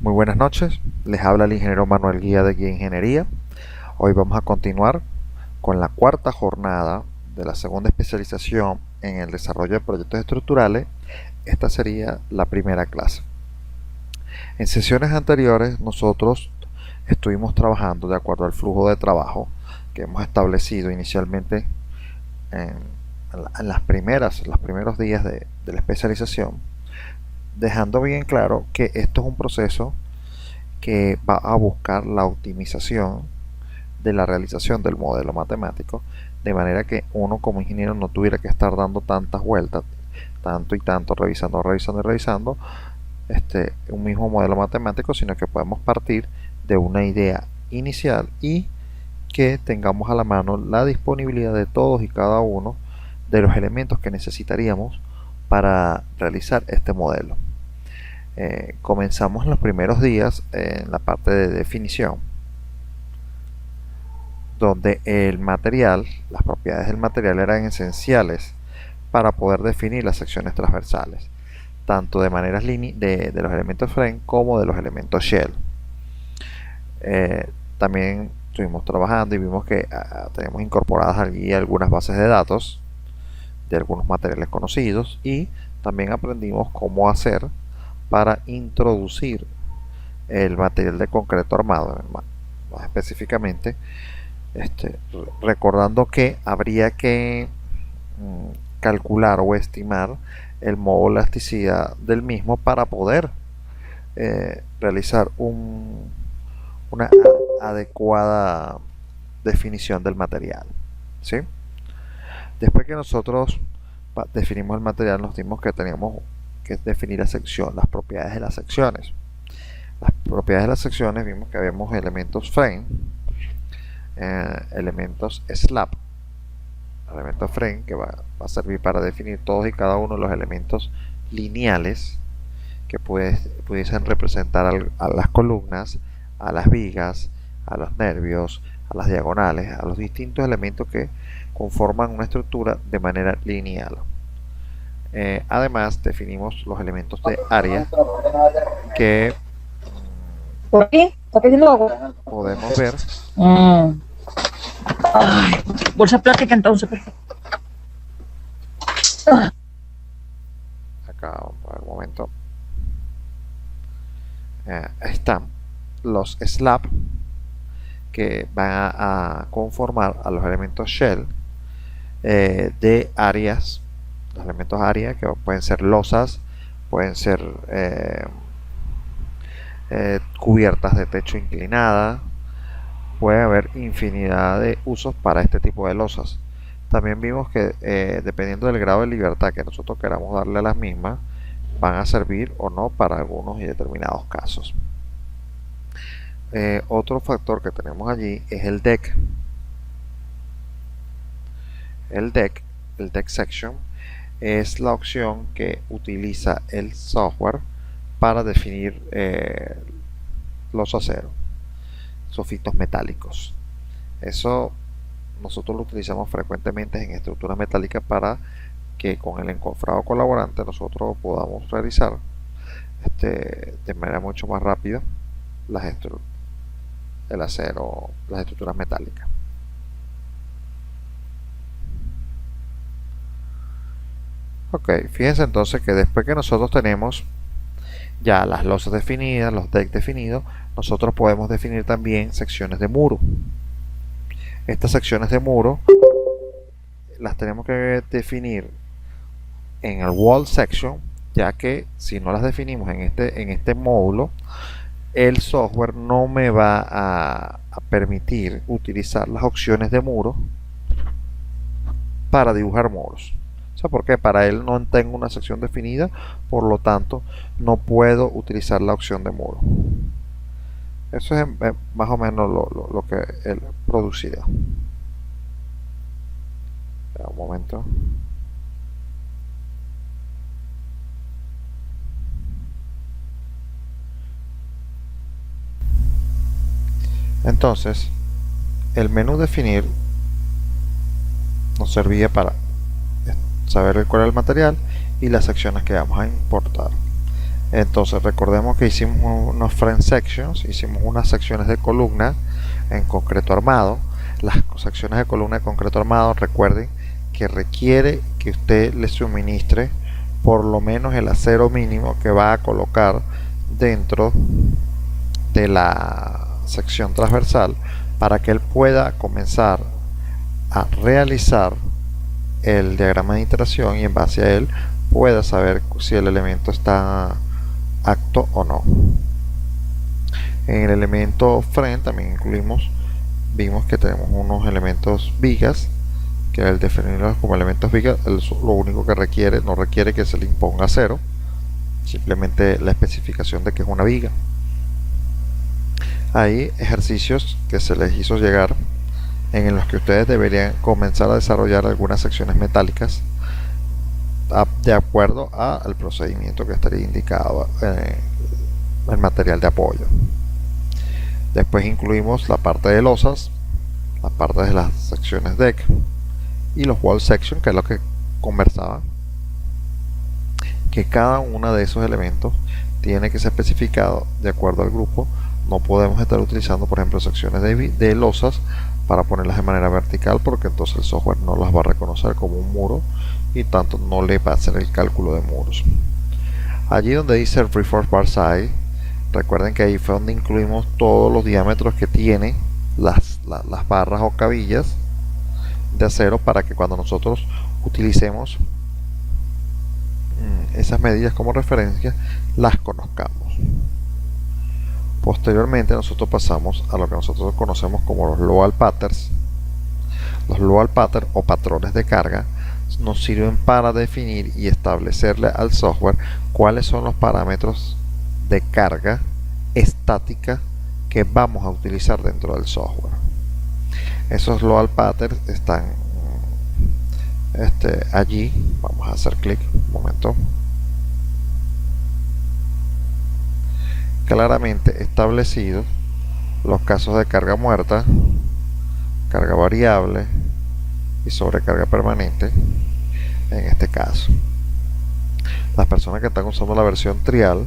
Muy buenas noches, les habla el ingeniero Manuel Guía de Guía Ingeniería. Hoy vamos a continuar con la cuarta jornada de la segunda especialización en el desarrollo de proyectos estructurales. Esta sería la primera clase. En sesiones anteriores nosotros estuvimos trabajando de acuerdo al flujo de trabajo que hemos establecido inicialmente en los primeros días de la especialización, dejando bien claro que esto es un proceso que va a buscar la optimización de la realización del modelo matemático, de manera que uno como ingeniero no tuviera que estar dando tantas vueltas, tanto y tanto, revisando un mismo modelo matemático, sino que podemos partir de una idea inicial y que tengamos a la mano la disponibilidad de todos y cada uno de los elementos que necesitaríamos para realizar este modelo. Comenzamos los primeros días en la parte de definición, donde las propiedades del material eran esenciales para poder definir las secciones transversales, tanto de maneras de los elementos frame como de los elementos shell. También estuvimos trabajando y vimos que tenemos incorporadas allí algunas bases de datos de algunos materiales conocidos, y también aprendimos cómo hacer para introducir el material de concreto armado, más específicamente, recordando que habría que calcular o estimar el modo de elasticidad del mismo para poder realizar una adecuada definición del material, ¿sí? Después que nosotros definimos el material, nos dimos que teníamos que definir las propiedades de las secciones. Las propiedades de las secciones, vimos que habíamos elementos frame, elementos slab, elementos frame que va a servir para definir todos y cada uno de los elementos lineales que pudiesen representar a las columnas, a las vigas, a los nervios, a las diagonales, a los distintos elementos que conforman una estructura de manera lineal. Además definimos los elementos de área que ¿Por qué? ¿Está pidiendo agua? podemos ver. Ay, bolsa plástica entonces. Acá, por el momento, están los slab que van a conformar a los elementos shell de áreas. Los elementos área que pueden ser losas, pueden ser cubiertas de techo inclinada. Puede haber infinidad de usos para este tipo de losas. También vimos que dependiendo del grado de libertad que nosotros queramos darle a las mismas, van a servir o no para algunos y determinados casos. Otro factor que tenemos allí es el deck. El deck section, es la opción que utiliza el software para definir los aceros, sofitos metálicos. Eso nosotros lo utilizamos frecuentemente en estructuras metálicas para que con el encofrado colaborante nosotros podamos realizar de manera mucho más rápida el acero, las estructuras metálicas. Ok, fíjense entonces que después que nosotros tenemos ya las losas definidas, los decks definidos, nosotros podemos definir también secciones de muro. Estas secciones de muro las tenemos que definir en el wall section, ya que si no las definimos en este módulo, el software no me va a permitir utilizar las opciones de muro para dibujar muros. Porque para él no tengo una sección definida, por lo tanto no puedo utilizar la opción de muro. Eso es más o menos lo que él producirá. Un momento. Entonces, el menú definir nos servía para saber cuál es el material y las secciones que vamos a importar. Entonces recordemos que hicimos unos frame sections, hicimos unas secciones de columna en concreto armado. Las secciones de columna de concreto armado, recuerden que requiere que usted le suministre por lo menos el acero mínimo que va a colocar dentro de la sección transversal para que él pueda comenzar a realizar el diagrama de iteración y en base a él pueda saber si el elemento está apto o no. En el elemento frame también vimos que tenemos unos elementos vigas, que al definirlos como elementos vigas, lo único que no requiere que se le imponga cero, simplemente la especificación de que es una viga. Hay ejercicios que se les hizo llegar en los que ustedes deberían comenzar a desarrollar algunas secciones metálicas de acuerdo al procedimiento que estaría indicado en el material de apoyo. Después incluimos la parte de losas, la parte de las secciones deck y los wall section, que es lo que conversaba, que cada uno de esos elementos tiene que ser especificado de acuerdo al grupo. No podemos estar utilizando, por ejemplo, secciones de losas para ponerlas de manera vertical, porque entonces el software no las va a reconocer como un muro y tanto no le va a hacer el cálculo de muros. Allí donde dice Reinforced Bar Size, recuerden que ahí fue donde incluimos todos los diámetros que tiene las barras o cabillas de acero, para que cuando nosotros utilicemos esas medidas como referencia las conozcamos. Posteriormente nosotros pasamos a lo que nosotros conocemos como los load patterns. Los load patterns o patrones de carga nos sirven para definir y establecerle al software cuáles son los parámetros de carga estática que vamos a utilizar dentro del software. Esos load patterns están allí. Vamos a hacer clic un momento. Claramente establecidos los casos de carga muerta, carga variable y sobrecarga permanente. En este caso, las personas que están usando la versión trial,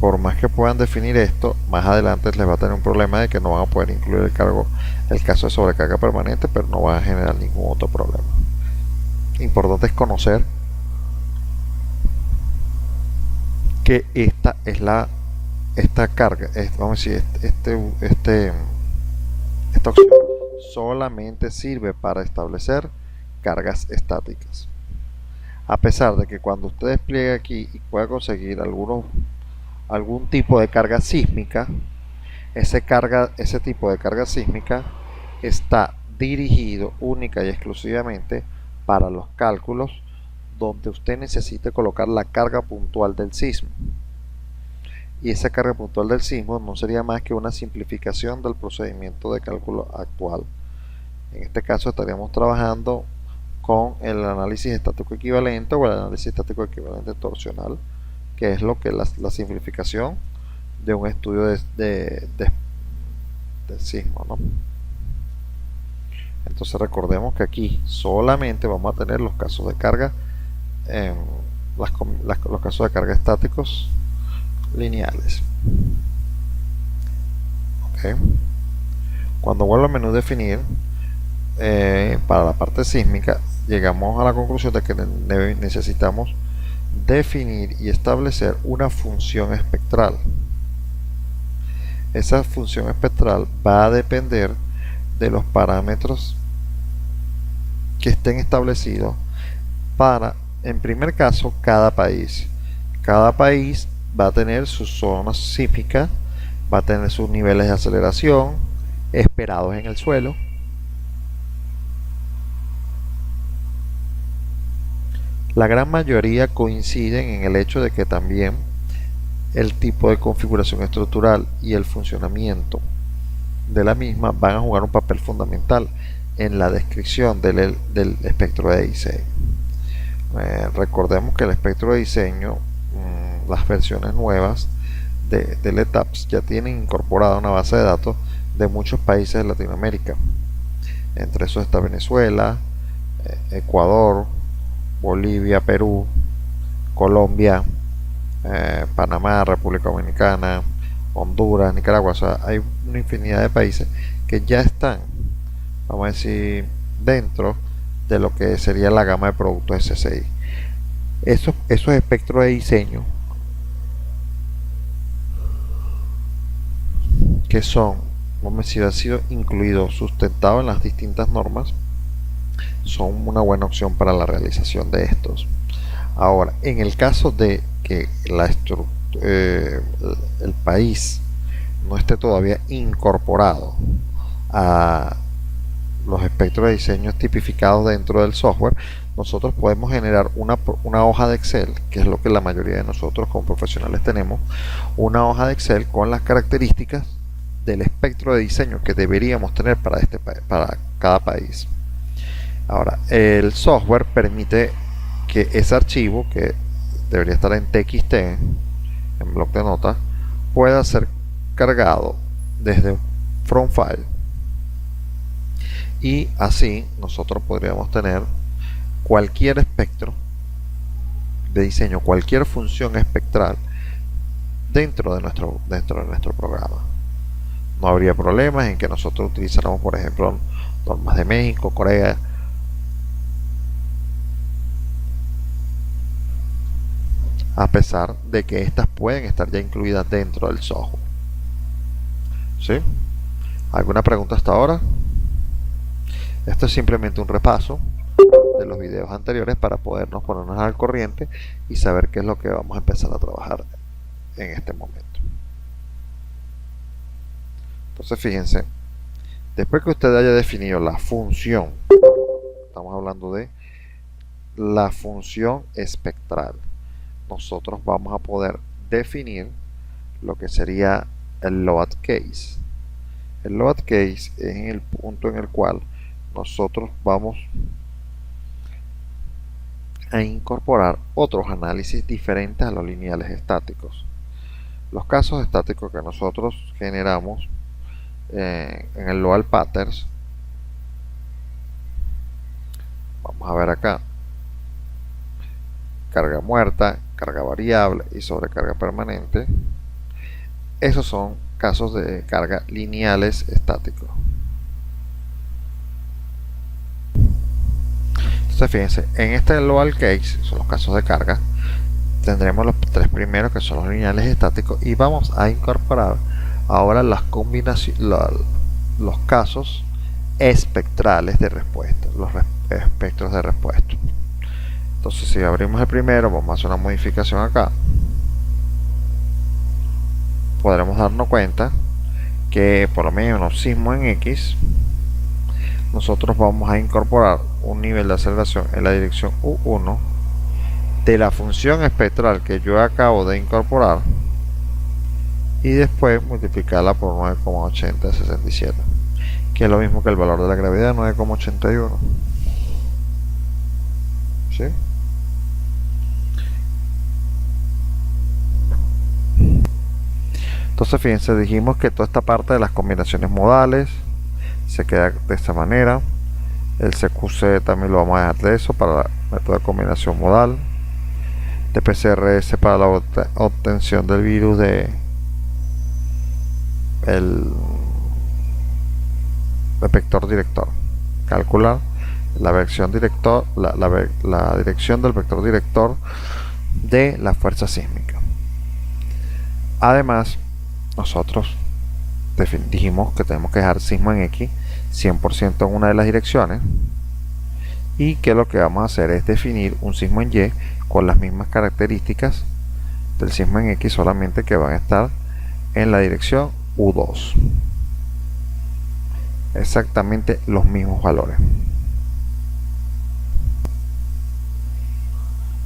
por más que puedan definir esto, más adelante les va a tener un problema de que no van a poder incluir el caso de sobrecarga permanente, pero no van a generar ningún otro problema. Importante es conocer que esta carga, vamos a decir, esta opción solamente sirve para establecer cargas estáticas. A pesar de que cuando usted despliegue aquí y pueda conseguir algún tipo de carga sísmica, ese tipo de carga sísmica está dirigido única y exclusivamente para los cálculos donde usted necesite colocar la carga puntual del sismo. Y esa carga puntual del sismo no sería más que una simplificación del procedimiento de cálculo actual. En este caso estaríamos trabajando con el análisis estático equivalente o el análisis estático equivalente torsional, que es lo que la simplificación de un estudio de sismo, ¿no? Entonces recordemos que aquí solamente vamos a tener los casos de carga, los casos de carga estáticos lineales. Okay. Cuando vuelvo al menú definir, para la parte sísmica, llegamos a la conclusión de que necesitamos definir y establecer una función espectral. Esa función espectral va a depender de los parámetros que estén establecidos para, en primer caso, cada país. Cada país va a tener su zona sísmica, va a tener sus niveles de aceleración esperados en el suelo. La gran mayoría coinciden en el hecho de que también el tipo de configuración estructural y el funcionamiento de la misma van a jugar un papel fundamental en la descripción del espectro de diseño. Recordemos que el espectro de diseño, las versiones nuevas del ETAPS ya tienen incorporada una base de datos de muchos países de Latinoamérica. Entre esos está Venezuela, Ecuador, Bolivia, Perú, Colombia, Panamá, República Dominicana, Honduras, Nicaragua. O sea, hay una infinidad de países que ya están, vamos a decir, dentro de lo que sería la gama de productos SSI. Esos espectros de diseño que son, vamos a decir, han sido incluidos, sustentados en las distintas normas, son una buena opción para la realización de estos. Ahora, en el caso de que el país no esté todavía incorporado a los espectros de diseño tipificados dentro del software, nosotros podemos generar una hoja de Excel, que es lo que la mayoría de nosotros como profesionales tenemos, una hoja de Excel con las características del espectro de diseño que deberíamos tener para cada país. Ahora, el software permite que ese archivo, que debería estar en TXT, en bloc de notas, pueda ser cargado desde From File, y así nosotros podríamos tener cualquier espectro de diseño, cualquier función espectral dentro de nuestro programa. No habría problemas en que nosotros utilizáramos, por ejemplo, normas de México, Corea, a pesar de que estas pueden estar ya incluidas dentro del software. ¿Sí? ¿Alguna pregunta hasta ahora? Esto es simplemente un repaso de los videos anteriores para podernos ponernos al corriente y saber qué es lo que vamos a empezar a trabajar en este momento. Entonces fíjense, después que usted haya definido la función, estamos hablando de la función espectral, nosotros vamos a poder definir lo que sería el load case. El load case es el punto en el cual nosotros vamos a incorporar otros análisis diferentes a los lineales estáticos. Los casos estáticos que nosotros generamos en el load patterns, vamos a ver acá: carga muerta, carga variable y sobrecarga permanente. Esos son casos de carga lineales estáticos. Entonces fíjense, en este load case, son los casos de carga, tendremos los tres primeros que son los lineales estáticos, y vamos a incorporar ahora las combinaciones, los casos espectrales de respuesta, los espectros de respuesta. Entonces si abrimos el primero, vamos a hacer una modificación acá, podremos darnos cuenta que por lo menos sismo en X, nosotros vamos a incorporar un nivel de aceleración en la dirección U1 de la función espectral que yo acabo de incorporar, y después multiplicarla por 9,8067, que es lo mismo que el valor de la gravedad, 9,81. ¿Sí? Entonces fíjense, dijimos que toda esta parte de las combinaciones modales se queda de esta manera. El CQC también lo vamos a dejar de eso para el método de combinación modal. TPCRS para la obtención del virus de el vector director. Calcular la dirección director, la dirección del vector director de la fuerza sísmica. Además, nosotros dijimos que tenemos que dejar sismo en X 100% en una de las direcciones, y que lo que vamos a hacer es definir un sismo en Y con las mismas características del sismo en X, solamente que van a estar en la dirección U2, exactamente los mismos valores.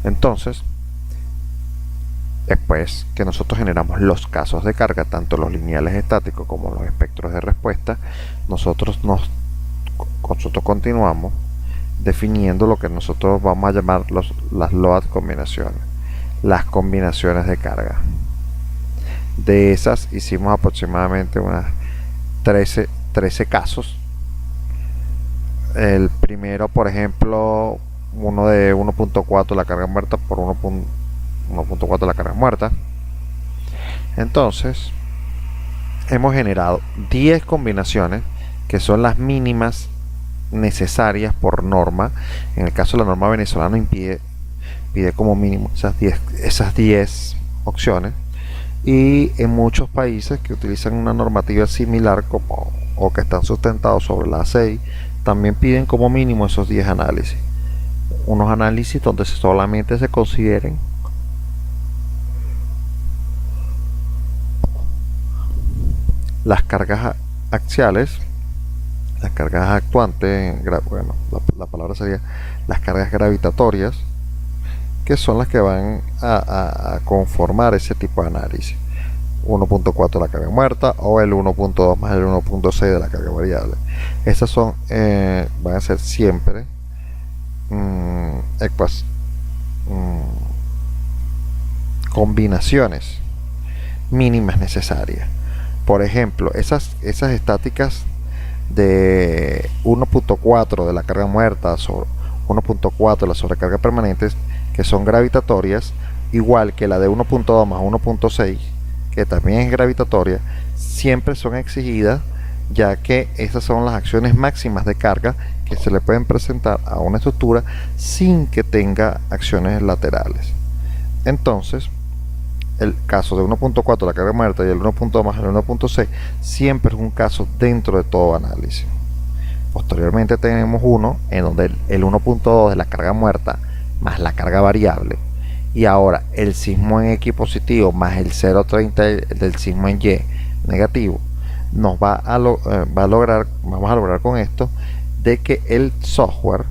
Entonces, después que nosotros generamos los casos de carga, tanto los lineales estáticos como los espectros de respuesta, nosotros continuamos definiendo lo que nosotros vamos a llamar las load combinaciones, las combinaciones de carga. De esas hicimos aproximadamente unas 13 casos. El primero, por ejemplo, uno de 1.4, la carga muerta por 1.4 de la carga muerta. Entonces, hemos generado 10 combinaciones que son las mínimas necesarias por norma. En el caso de la norma venezolana pide como mínimo esas 10 opciones, y en muchos países que utilizan una normativa similar o que están sustentados sobre la ACEI también piden como mínimo esos 10 análisis. Unos análisis donde solamente se consideren las cargas axiales, las cargas actuantes, bueno, la palabra sería las cargas gravitatorias, que son las que van a conformar ese tipo de análisis. 1.4 de la carga muerta o el 1.2 más el 1.6 de la carga variable. Estas son van a ser siempre combinaciones mínimas necesarias. Por ejemplo, esas estáticas de 1.4 de la carga muerta sobre 1.4 de la sobrecarga permanente, que son gravitatorias, igual que la de 1.2 más 1.6, que también es gravitatoria, siempre son exigidas, ya que estas son las acciones máximas de carga que se le pueden presentar a una estructura sin que tenga acciones laterales. Entonces, el caso de 1.4 la carga muerta y el 1.2 más el 1.6 siempre es un caso dentro de todo análisis. Posteriormente tenemos uno en donde el 1.2 de la carga muerta más la carga variable, y ahora el sismo en X positivo más el 0.30 del sismo en Y negativo, nos vamos a lograr con esto de que el software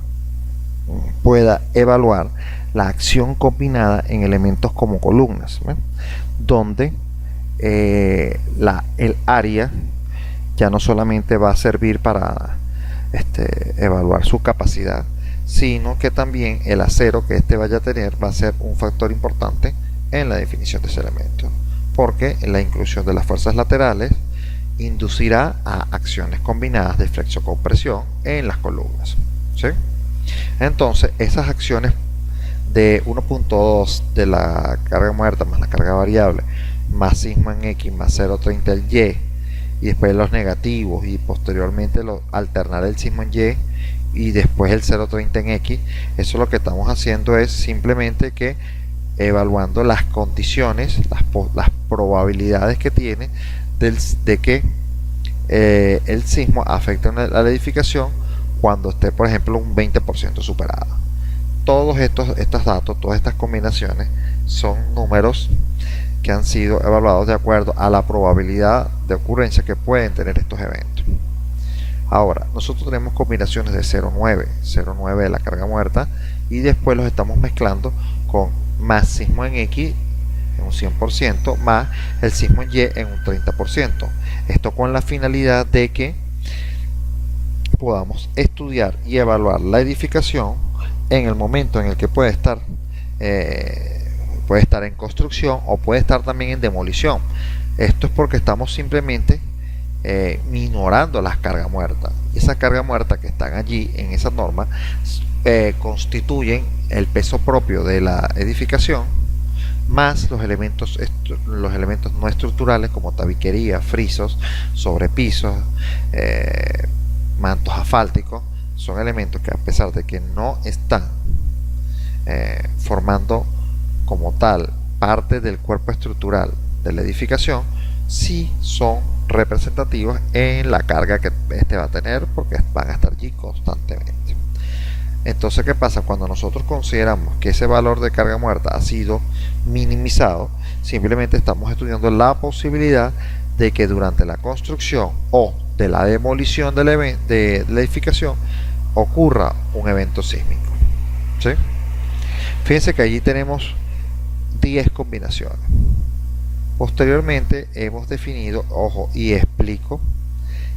pueda evaluar la acción combinada en elementos como columnas, ¿ven? Donde el área ya no solamente va a servir para evaluar su capacidad, sino que también el acero que vaya a tener va a ser un factor importante en la definición de ese elemento, porque la inclusión de las fuerzas laterales inducirá a acciones combinadas de flexo-compresión en las columnas, ¿sí? Entonces, esas acciones de 1.2 de la carga muerta más la carga variable más sismo en X más 0.30 el Y después los negativos y posteriormente alternar el sismo en Y y después el 0.30 en X, eso lo que estamos haciendo es simplemente que evaluando las condiciones, las probabilidades que tiene de que el sismo afecte a la edificación cuando esté, por ejemplo, un 20% superada. Todos estos datos, todas estas combinaciones son números que han sido evaluados de acuerdo a la probabilidad de ocurrencia que pueden tener estos eventos. Ahora, nosotros tenemos combinaciones de 0.9 de la carga muerta, y después los estamos mezclando con más sismo en X en un 100% más el sismo en Y en un 30%. Esto con la finalidad de que podamos estudiar y evaluar la edificación en el momento en el que puede estar en construcción o puede estar también en demolición. Esto es porque estamos simplemente minorando las cargas muertas. Esas cargas muertas que están allí en esa norma constituyen el peso propio de la edificación más los elementos no estructurales como tabiquería, frisos, sobrepisos, mantos asfálticos. Son elementos que, a pesar de que no están formando como tal parte del cuerpo estructural de la edificación, sí son representativos en la carga que va a tener, porque van a estar allí constantemente. Entonces, ¿qué pasa? Cuando nosotros consideramos que ese valor de carga muerta ha sido minimizado, simplemente estamos estudiando la posibilidad de que durante la construcción o de la demolición de la edificación ocurra un evento sísmico, ¿sí? Fíjense que allí tenemos 10 combinaciones. Posteriormente hemos definido, ojo, y explico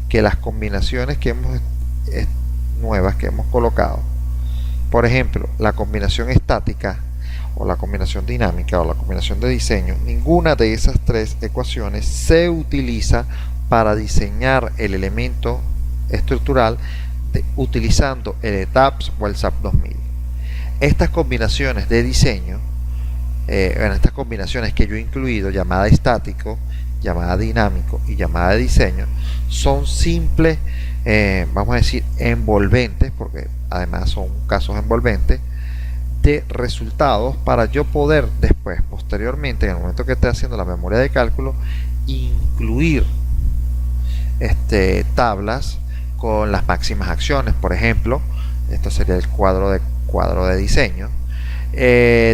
que las combinaciones nuevas que hemos colocado, por ejemplo, la combinación estática o la combinación dinámica o la combinación de diseño, ninguna de esas tres ecuaciones se utiliza para diseñar el elemento estructural utilizando el ETABS o el SAP 2000. Estas combinaciones de diseño en estas combinaciones que yo he incluido, llamada estático, llamada dinámico y llamada de diseño, son simples, vamos a decir, envolventes, porque además son casos envolventes, de resultados para yo poder después, posteriormente, en el momento que esté haciendo la memoria de cálculo, incluir tablas con las máximas acciones. Por ejemplo, esto sería el cuadro de diseño.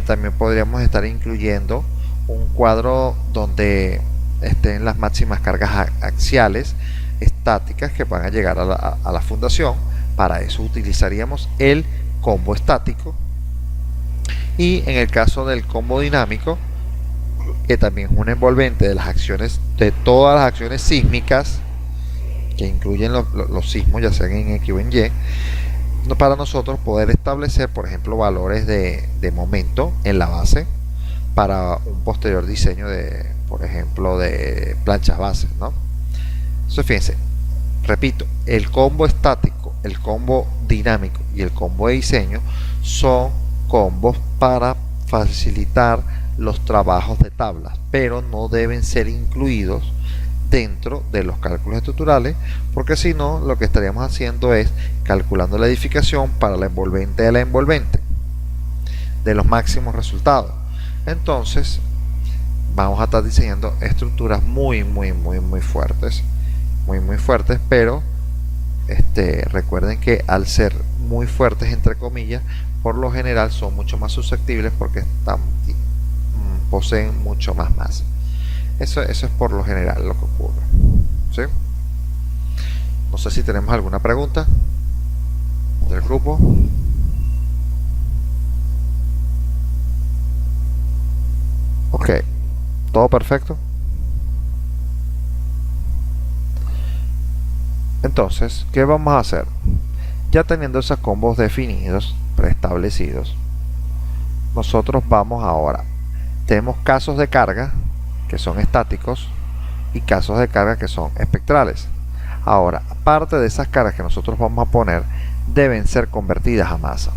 También podríamos estar incluyendo un cuadro donde estén las máximas cargas axiales estáticas que van a llegar a la fundación. Para eso utilizaríamos el combo estático. Y en el caso del combo dinámico, que también es un envolvente de las acciones, de todas las acciones sísmicas que incluyen los sismos, ya sean en X o en Y, para nosotros poder establecer, por ejemplo, valores de momento en la base para un posterior diseño de, por ejemplo, de planchas bases, ¿no? Entonces, fíjense, repito, el combo estático, el combo dinámico y el combo de diseño son combos para facilitar los trabajos de tablas, pero no deben ser incluidos dentro de los cálculos estructurales, porque si no, lo que estaríamos haciendo es calculando la edificación para la envolvente de la envolvente de los máximos resultados. Entonces vamos a estar diseñando estructuras muy fuertes, muy fuertes, pero recuerden que al ser muy fuertes, entre comillas, por lo general son mucho más susceptibles porque poseen mucho más masa. Eso es por lo general lo que ocurre, ¿sí? No sé si tenemos alguna pregunta del grupo. Ok, todo perfecto. Entonces, ¿qué vamos a hacer? Ya teniendo esos combos definidos, preestablecidos, nosotros vamos ahora. Tenemos casos de carga que son estáticos y casos de carga que son espectrales. Ahora, aparte de esas cargas que nosotros vamos a poner, deben ser convertidas a masa.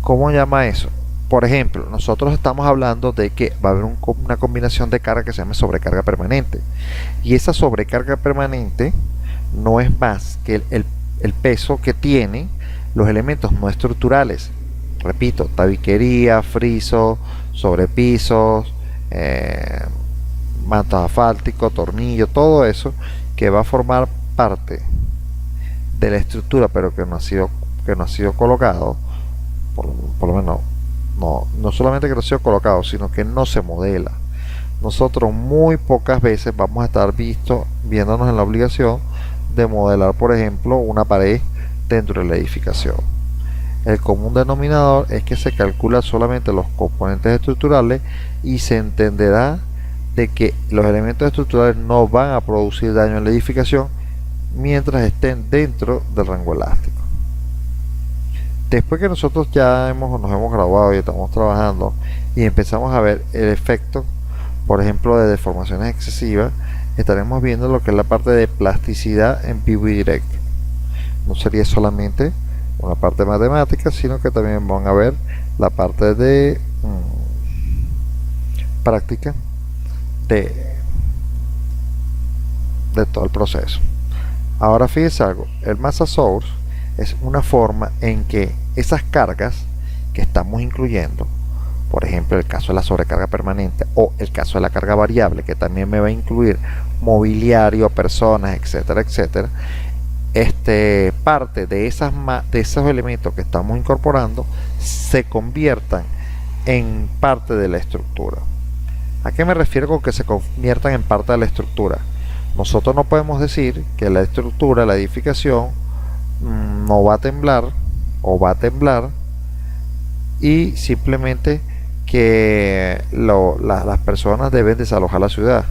¿Cómo llama eso? Por ejemplo, nosotros estamos hablando de que va a haber una combinación de carga que se llama sobrecarga permanente. Y esa sobrecarga permanente no es más que el peso que tienen los elementos no estructurales. Repito, tabiquería, friso, sobrepisos, manto asfáltico, tornillo, todo eso que va a formar parte de la estructura, pero que no ha sido colocado, por lo menos no solamente que no ha sido colocado, sino que no se modela. Nosotros muy pocas veces vamos a estar viéndonos en la obligación de modelar, por ejemplo, una pared dentro de la edificación. El común denominador es que se calcula solamente los componentes estructurales y se entenderá de que los elementos estructurales no van a producir daño en la edificación mientras estén dentro del rango elástico. Después que nosotros ya nos hemos graduado y estamos trabajando y empezamos a ver el efecto, por ejemplo, de deformaciones excesivas, estaremos viendo lo que es la parte de plasticidad en vivo y directo. No sería solamente una parte matemática, sino que también van a ver la parte de práctica de todo el proceso. Ahora fíjense algo, el massa source es una forma en que esas cargas que estamos incluyendo, por ejemplo el caso de la sobrecarga permanente o el caso de la carga variable, que también me va a incluir mobiliario, personas, etcétera, etcétera, parte de esos elementos que estamos incorporando se conviertan en parte de la estructura. ¿A qué me refiero con que se conviertan en parte de la estructura? Nosotros no podemos decir que la estructura, la edificación, no va a temblar o va a temblar y simplemente que las personas deben desalojar la ciudad.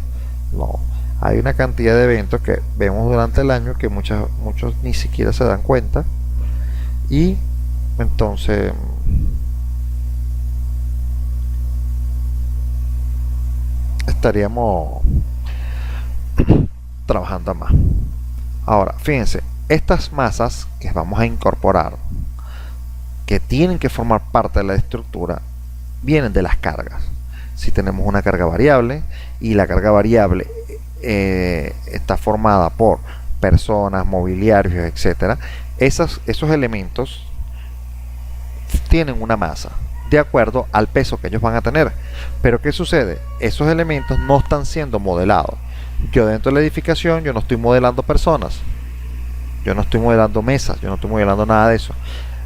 No, hay una cantidad de eventos que vemos durante el año que muchos ni siquiera se dan cuenta, y entonces estaríamos trabajando más. Ahora, fíjense, estas masas que vamos a incorporar, que tienen que formar parte de la estructura, vienen de las cargas. si tenemos una carga variable y la carga variable está formada por personas, mobiliarios, etcétera, esos elementos tienen una masa de acuerdo al peso que ellos van a tener. Pero ¿qué sucede? Esos elementos no están siendo modelados. Yo dentro de la edificación, yo no estoy modelando personas, yo no estoy modelando mesas, yo no estoy modelando nada de eso.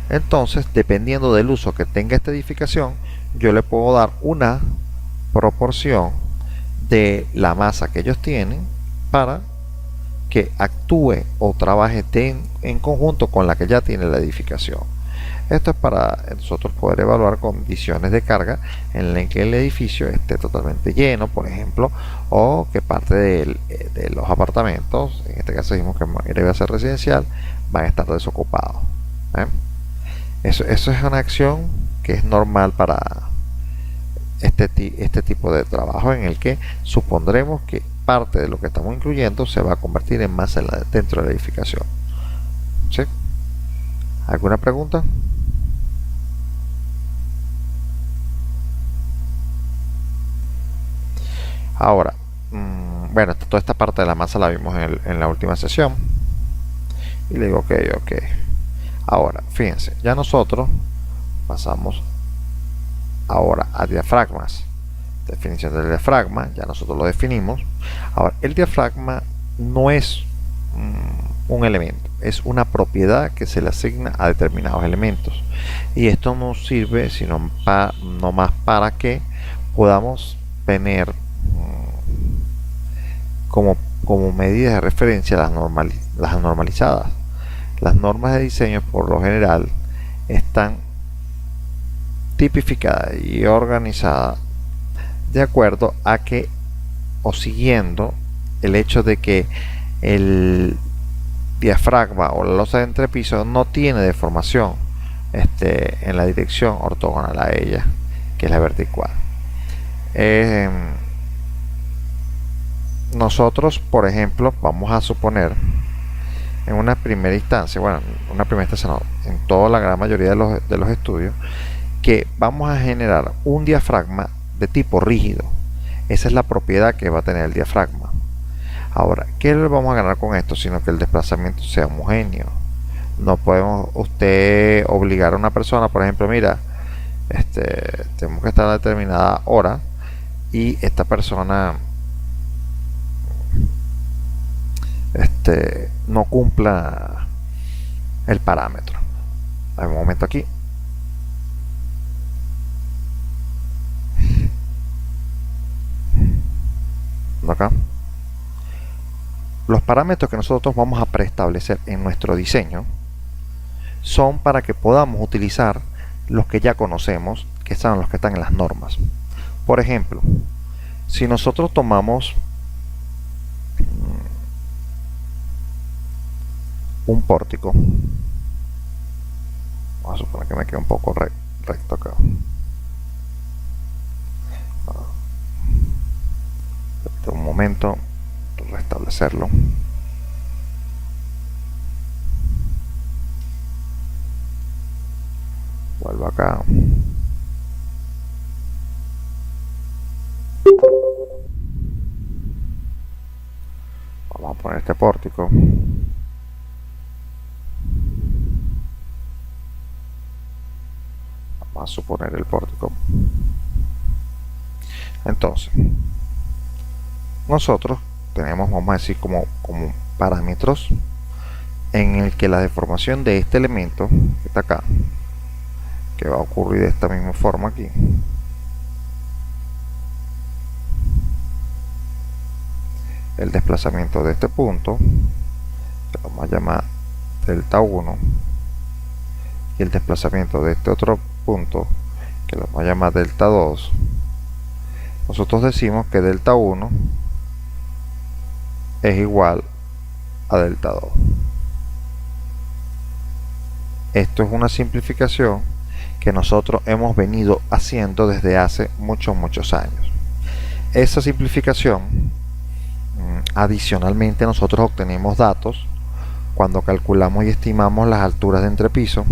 Entonces, dependiendo del uso que tenga esta edificación, yo le puedo dar una proporción de la masa que ellos tienen para que actúe o trabaje en conjunto con la que ya tiene la edificación. Esto es para nosotros poder evaluar condiciones de carga en las que el edificio esté totalmente lleno, por ejemplo, o que parte de los apartamentos, en este caso dijimos que debe ser residencial, van a estar desocupados. Eso es una acción que es normal para este tipo de trabajo, en el que supondremos que parte de lo que estamos incluyendo se va a convertir en masa dentro de la edificación. ¿Sí? ¿Alguna pregunta? Ahora, bueno, toda esta parte de la masa la vimos en la última sesión. Y le digo, ok. Ahora, fíjense, ya nosotros pasamos ahora a diafragmas. Definición del diafragma, ya nosotros lo definimos. Ahora, el diafragma no es un elemento, es una propiedad que se le asigna a determinados elementos. Y esto nos sirve sino no más para que podamos tener como medidas de referencia las normalizadas. Las normas de diseño por lo general están tipificadas y organizadas de acuerdo a que, o siguiendo el hecho de que el diafragma o la losa de entrepiso no tiene deformación en la dirección ortogonal a ella, que es la vertical. Nosotros, por ejemplo, vamos a suponer en una primera instancia, no, en toda la gran mayoría de los estudios, que vamos a generar un diafragma de tipo rígido. Esa es la propiedad que va a tener el diafragma. Ahora, ¿qué le vamos a ganar con esto? Sino que el desplazamiento sea homogéneo. No podemos usted obligar a una persona, por ejemplo, mira, tenemos que estar a determinada hora y esta persona no cumpla el parámetro. Hay un momento aquí. Acá. Los parámetros que nosotros vamos a preestablecer en nuestro diseño son para que podamos utilizar los que ya conocemos, que son los que están en las normas. Por ejemplo, si nosotros tomamos un pórtico, vamos a suponer que me quede un poco recto acá. Un momento, restablecerlo. Vuelvo acá. Vamos a poner este pórtico. Vamos a suponer el pórtico. Entonces, nosotros tenemos, vamos a decir, como parámetros en el que la deformación de este elemento que está acá, que va a ocurrir de esta misma forma aquí, el desplazamiento de este punto, que lo vamos a llamar delta 1, y el desplazamiento de este otro punto, que lo vamos a llamar delta 2, nosotros decimos que delta 1 es igual a delta 2. Esto es una simplificación que nosotros hemos venido haciendo desde hace muchos años. Esa simplificación, adicionalmente, nosotros obtenemos datos cuando calculamos y estimamos las alturas de entrepiso,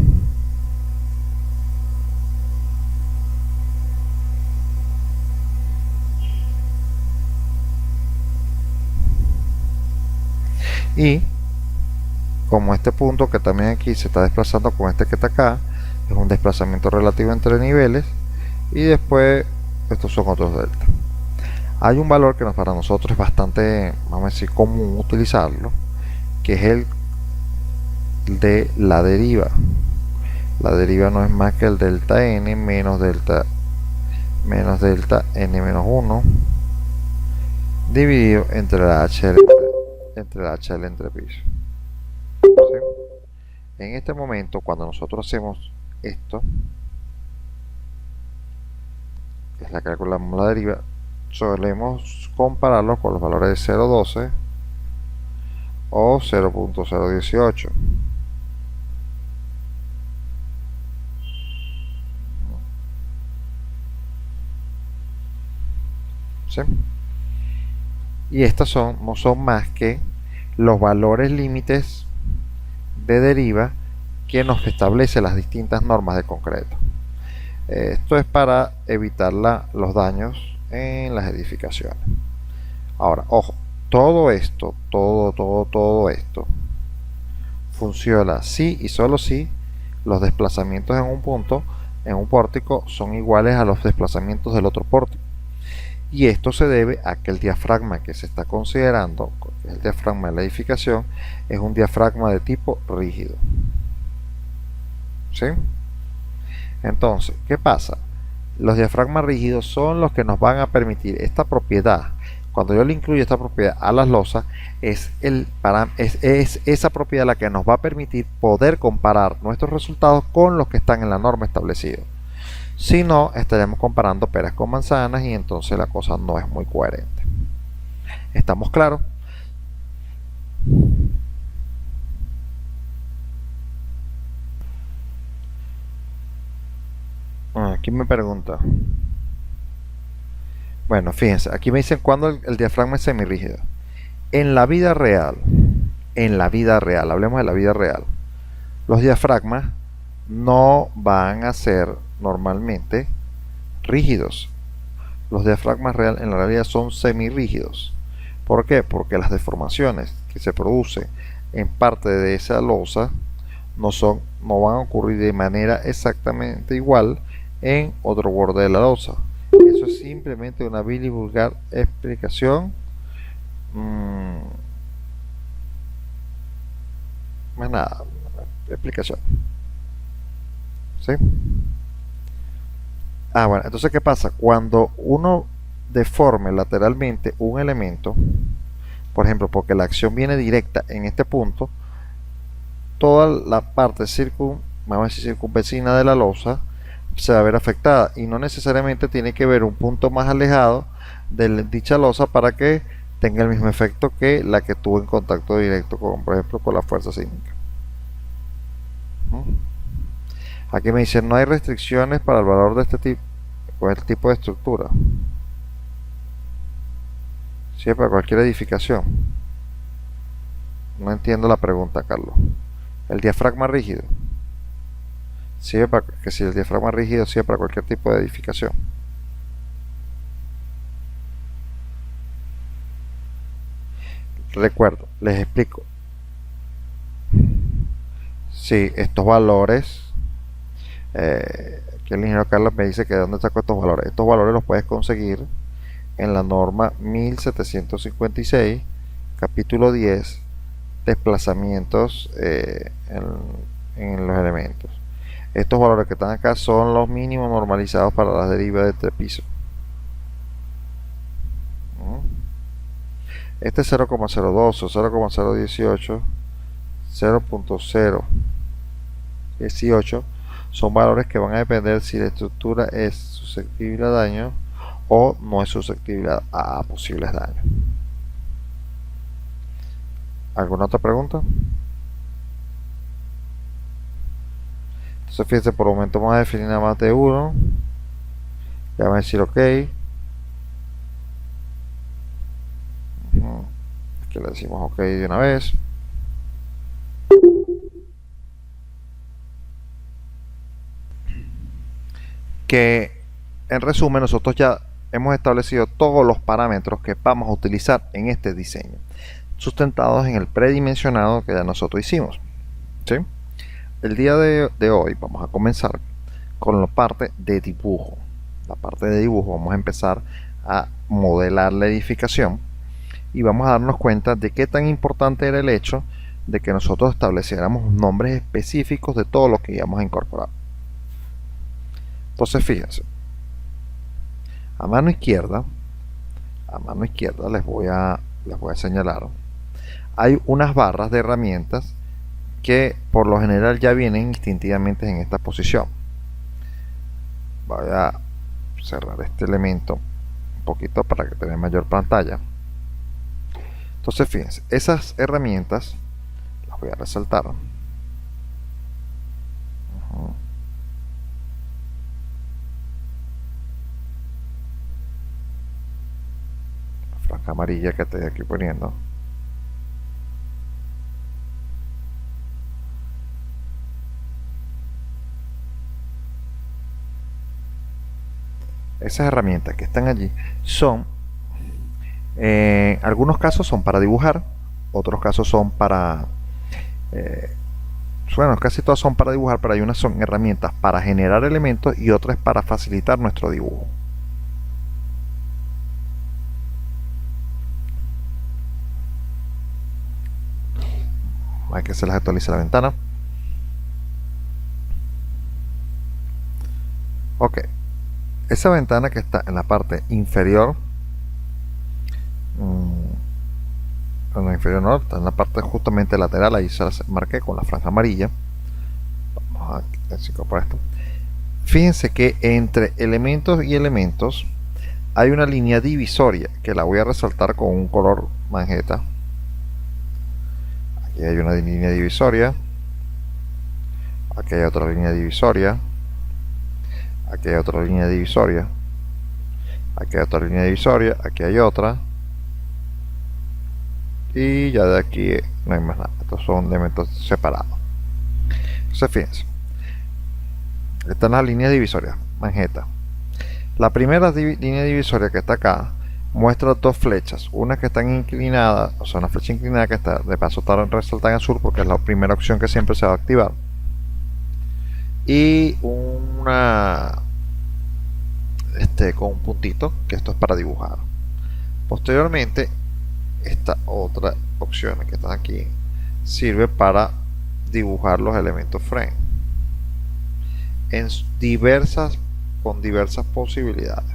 Y como este punto que también aquí se está desplazando con este que está acá, es un desplazamiento relativo entre niveles, y después estos son otros delta. Hay un valor que para nosotros es bastante, vamos a decir, común utilizarlo, que es el de la deriva. La deriva no es más que el delta n menos delta n menos 1 dividido entre la HL entre piso. ¿Sí? En este momento, cuando nosotros hacemos esto, que es la que calculamos la deriva, solemos compararlo con los valores de 0.12 o 0.018. ¿Sí? Y estas no son más que los valores límites de deriva que nos establece las distintas normas de concreto. Esto es para evitar los daños en las edificaciones. Ahora, ojo, todo esto funciona si y solo si los desplazamientos en un punto, en un pórtico, son iguales a los desplazamientos del otro pórtico. Y esto se debe a que el diafragma que se está considerando, que es el diafragma de la edificación, es un diafragma de tipo rígido. ¿Sí? Entonces, ¿qué pasa? Los diafragmas rígidos son los que nos van a permitir esta propiedad. Cuando yo le incluyo esta propiedad a las losas, es esa propiedad la que nos va a permitir poder comparar nuestros resultados con los que están en la norma establecida. Si no, estaremos comparando peras con manzanas y entonces la cosa no es muy coherente. ¿Estamos claros? Aquí me pregunta. Bueno, fíjense, aquí me dicen cuándo el diafragma es semirrígido. En la vida real, hablemos de la vida real, los diafragmas no van a ser normalmente rígidos. Los diafragmas en la realidad son semirrígidos. ¿Por qué? Porque las deformaciones que se producen en parte de esa losa no van a ocurrir de manera exactamente igual en otro borde de la losa. Eso es simplemente una vil y vulgar explicación. Más nada, explicación. ¿Sí? Bueno, entonces ¿qué pasa? Cuando uno deforme lateralmente un elemento, por ejemplo, porque la acción viene directa en este punto, toda la parte vamos a decir, circunvecina de la losa se va a ver afectada, y no necesariamente tiene que ver un punto más alejado de dicha losa para que tenga el mismo efecto que la que tuvo en contacto directo con, por ejemplo, con la fuerza sísmica. Aquí me dicen no hay restricciones para el valor de este tipo, con el tipo de estructura. Sí, para cualquier edificación. No entiendo la pregunta, Carlos. El diafragma rígido sirve para que si el diafragma rígido sirve para cualquier tipo de edificación. Recuerdo, les explico. Sí, estos valores, que el ingeniero Carlos me dice que de dónde saco estos valores. Estos valores los puedes conseguir en la norma 1756, capítulo 10, desplazamientos en los elementos. Estos valores que están acá son los mínimos normalizados para las derivas de trepiso. Este 0,02 o 0,018, 0.018 son valores que van a depender si la estructura es susceptible a daño o no es susceptible a posibles daños. ¿Alguna otra pregunta? Entonces fíjense, por el momento vamos a definir nada más de uno. Le vamos a decir ok. Aquí le decimos ok de una vez. Que en resumen nosotros ya hemos establecido todos los parámetros que vamos a utilizar en este diseño. sustentados en el predimensionado que ya nosotros hicimos, ¿sí? El día de hoy vamos a comenzar con la parte de dibujo. La parte de dibujo vamos a empezar a modelar la edificación y vamos a darnos cuenta de qué tan importante era el hecho de que nosotros estableciéramos nombres específicos de todo lo que íbamos a incorporar. Entonces fíjense, a mano izquierda les voy a señalar, hay unas barras de herramientas que por lo general ya vienen instintivamente en esta posición. Voy a cerrar este elemento un poquito para que tenga mayor pantalla. Entonces fíjense, esas herramientas las voy a resaltar. La franja amarilla que estoy aquí poniendo. Esas herramientas que están allí son, en algunos casos son para dibujar, otros casos son para, bueno, casi todas son para dibujar, pero hay unas son herramientas para generar elementos y otras para facilitar nuestro dibujo. Hay que se les actualice la ventana. Ok. Esa ventana que está en la parte inferior, en la inferior no, está en la parte justamente lateral, ahí se las marqué con la franja amarilla. Vamos a incorporar esto. Fíjense que entre elementos y elementos hay una línea divisoria que la voy a resaltar con un color magenta. Aquí hay una línea divisoria, aquí hay otra línea divisoria, aquí hay otra línea divisoria, aquí hay otra línea divisoria, aquí hay otra, y ya de aquí no hay más nada. Estos son elementos separados. Entonces fíjense, están las líneas divisorias magenta. La primera línea divisoria que está acá muestra dos flechas, una que están inclinadas, o sea, una flecha inclinada que está, de paso está resaltada en azul porque es la primera opción que siempre se va a activar, y una con un puntito, que esto es para dibujar. Posteriormente, esta otra opción que está aquí sirve para dibujar los elementos frame con diversas posibilidades.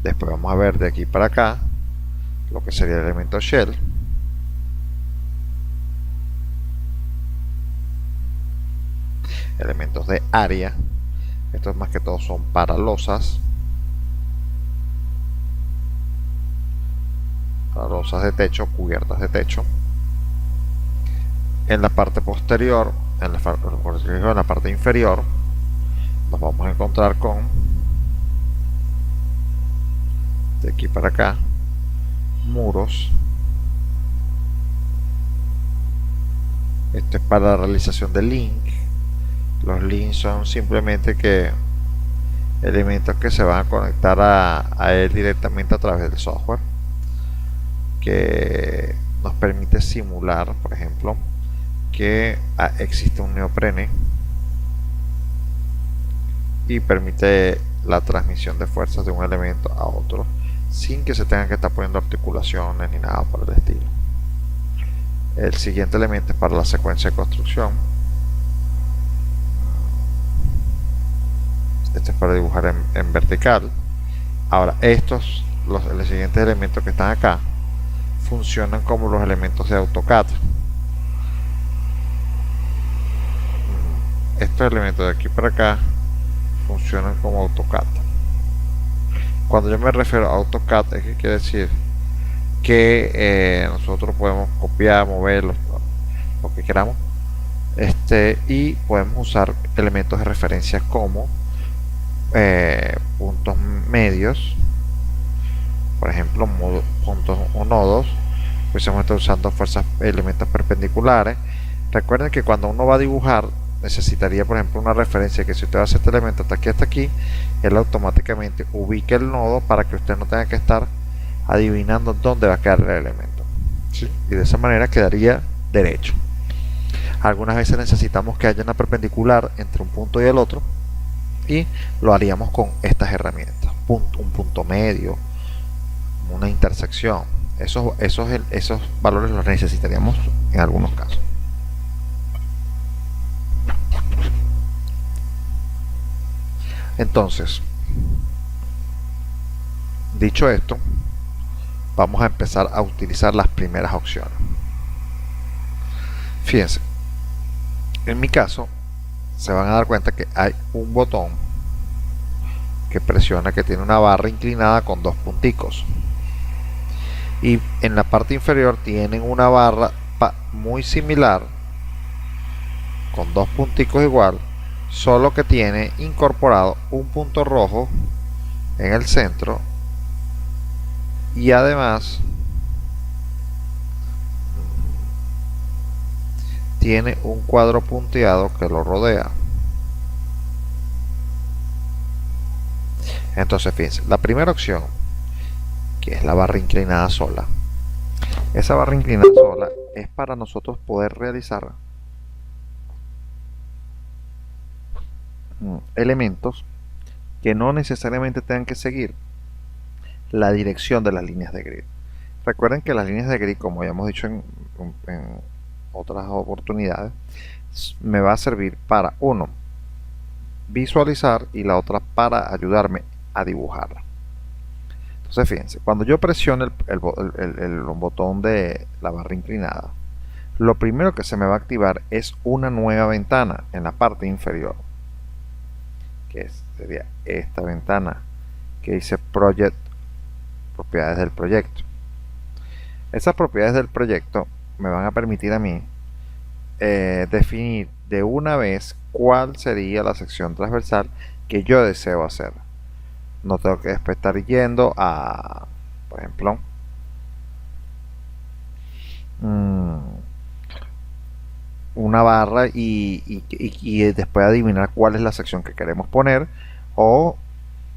Después vamos a ver de aquí para acá lo que sería el elemento shell, elementos de área. Estos más que todo son para losas de techo, cubiertas de techo. En la parte posterior, en la parte inferior, nos vamos a encontrar con, de aquí para acá, muros. Esto es para la realización de link. Los links son simplemente que elementos que se van a conectar a él directamente a través del software, que nos permite simular, por ejemplo, que existe un neoprene y permite la transmisión de fuerzas de un elemento a otro sin que se tengan que estar poniendo articulaciones ni nada por el estilo. El siguiente elemento es para la secuencia de construcción. Este es para dibujar en vertical. Ahora estos, los siguientes elementos que están acá, funcionan como los elementos de AutoCAD. Estos elementos de aquí para acá funcionan como AutoCAD. Cuando yo me refiero a AutoCAD, es que quiere decir que nosotros podemos copiar, mover lo que queramos, y podemos usar elementos de referencia como puntos medios, por ejemplo, puntos o nodos. Pues hemos estado usando elementos perpendiculares. Recuerden que cuando uno va a dibujar necesitaría, por ejemplo, una referencia, que si usted hace este elemento hasta aquí, él automáticamente ubique el nodo para que usted no tenga que estar adivinando dónde va a quedar el elemento. ¿sí? Y de esa manera quedaría derecho. Algunas veces necesitamos que haya una perpendicular entre un punto y el otro, y lo haríamos con estas herramientas, un punto medio, una intersección. Esos valores los necesitaríamos en algunos casos. Entonces, dicho esto, vamos a empezar a utilizar las primeras opciones. Fíjense, en mi caso se van a dar cuenta que hay un botón que presiona, que tiene una barra inclinada con dos punticos, y en la parte inferior tienen una barra muy similar con dos punticos igual, solo que tiene incorporado un punto rojo en el centro, y además tiene un cuadro punteado que lo rodea. Entonces fíjense, la primera opción, que es la barra inclinada sola, esa barra inclinada sola es para nosotros poder realizar elementos que no necesariamente tengan que seguir la dirección de las líneas de grid. Recuerden que las líneas de grid, como ya hemos dicho en otras oportunidades, me va a servir para, uno, visualizar, y la otra para ayudarme a dibujarla. Entonces fíjense, cuando yo presiono el botón de la barra inclinada, lo primero que se me va a activar es una nueva ventana en la parte inferior, que sería esta ventana que dice Project, propiedades del proyecto. Esas propiedades del proyecto me van a permitir a mí definir de una vez cuál sería la sección transversal que yo deseo hacer. No tengo que después estar yendo a, por ejemplo, una barra y después adivinar cuál es la sección que queremos poner, o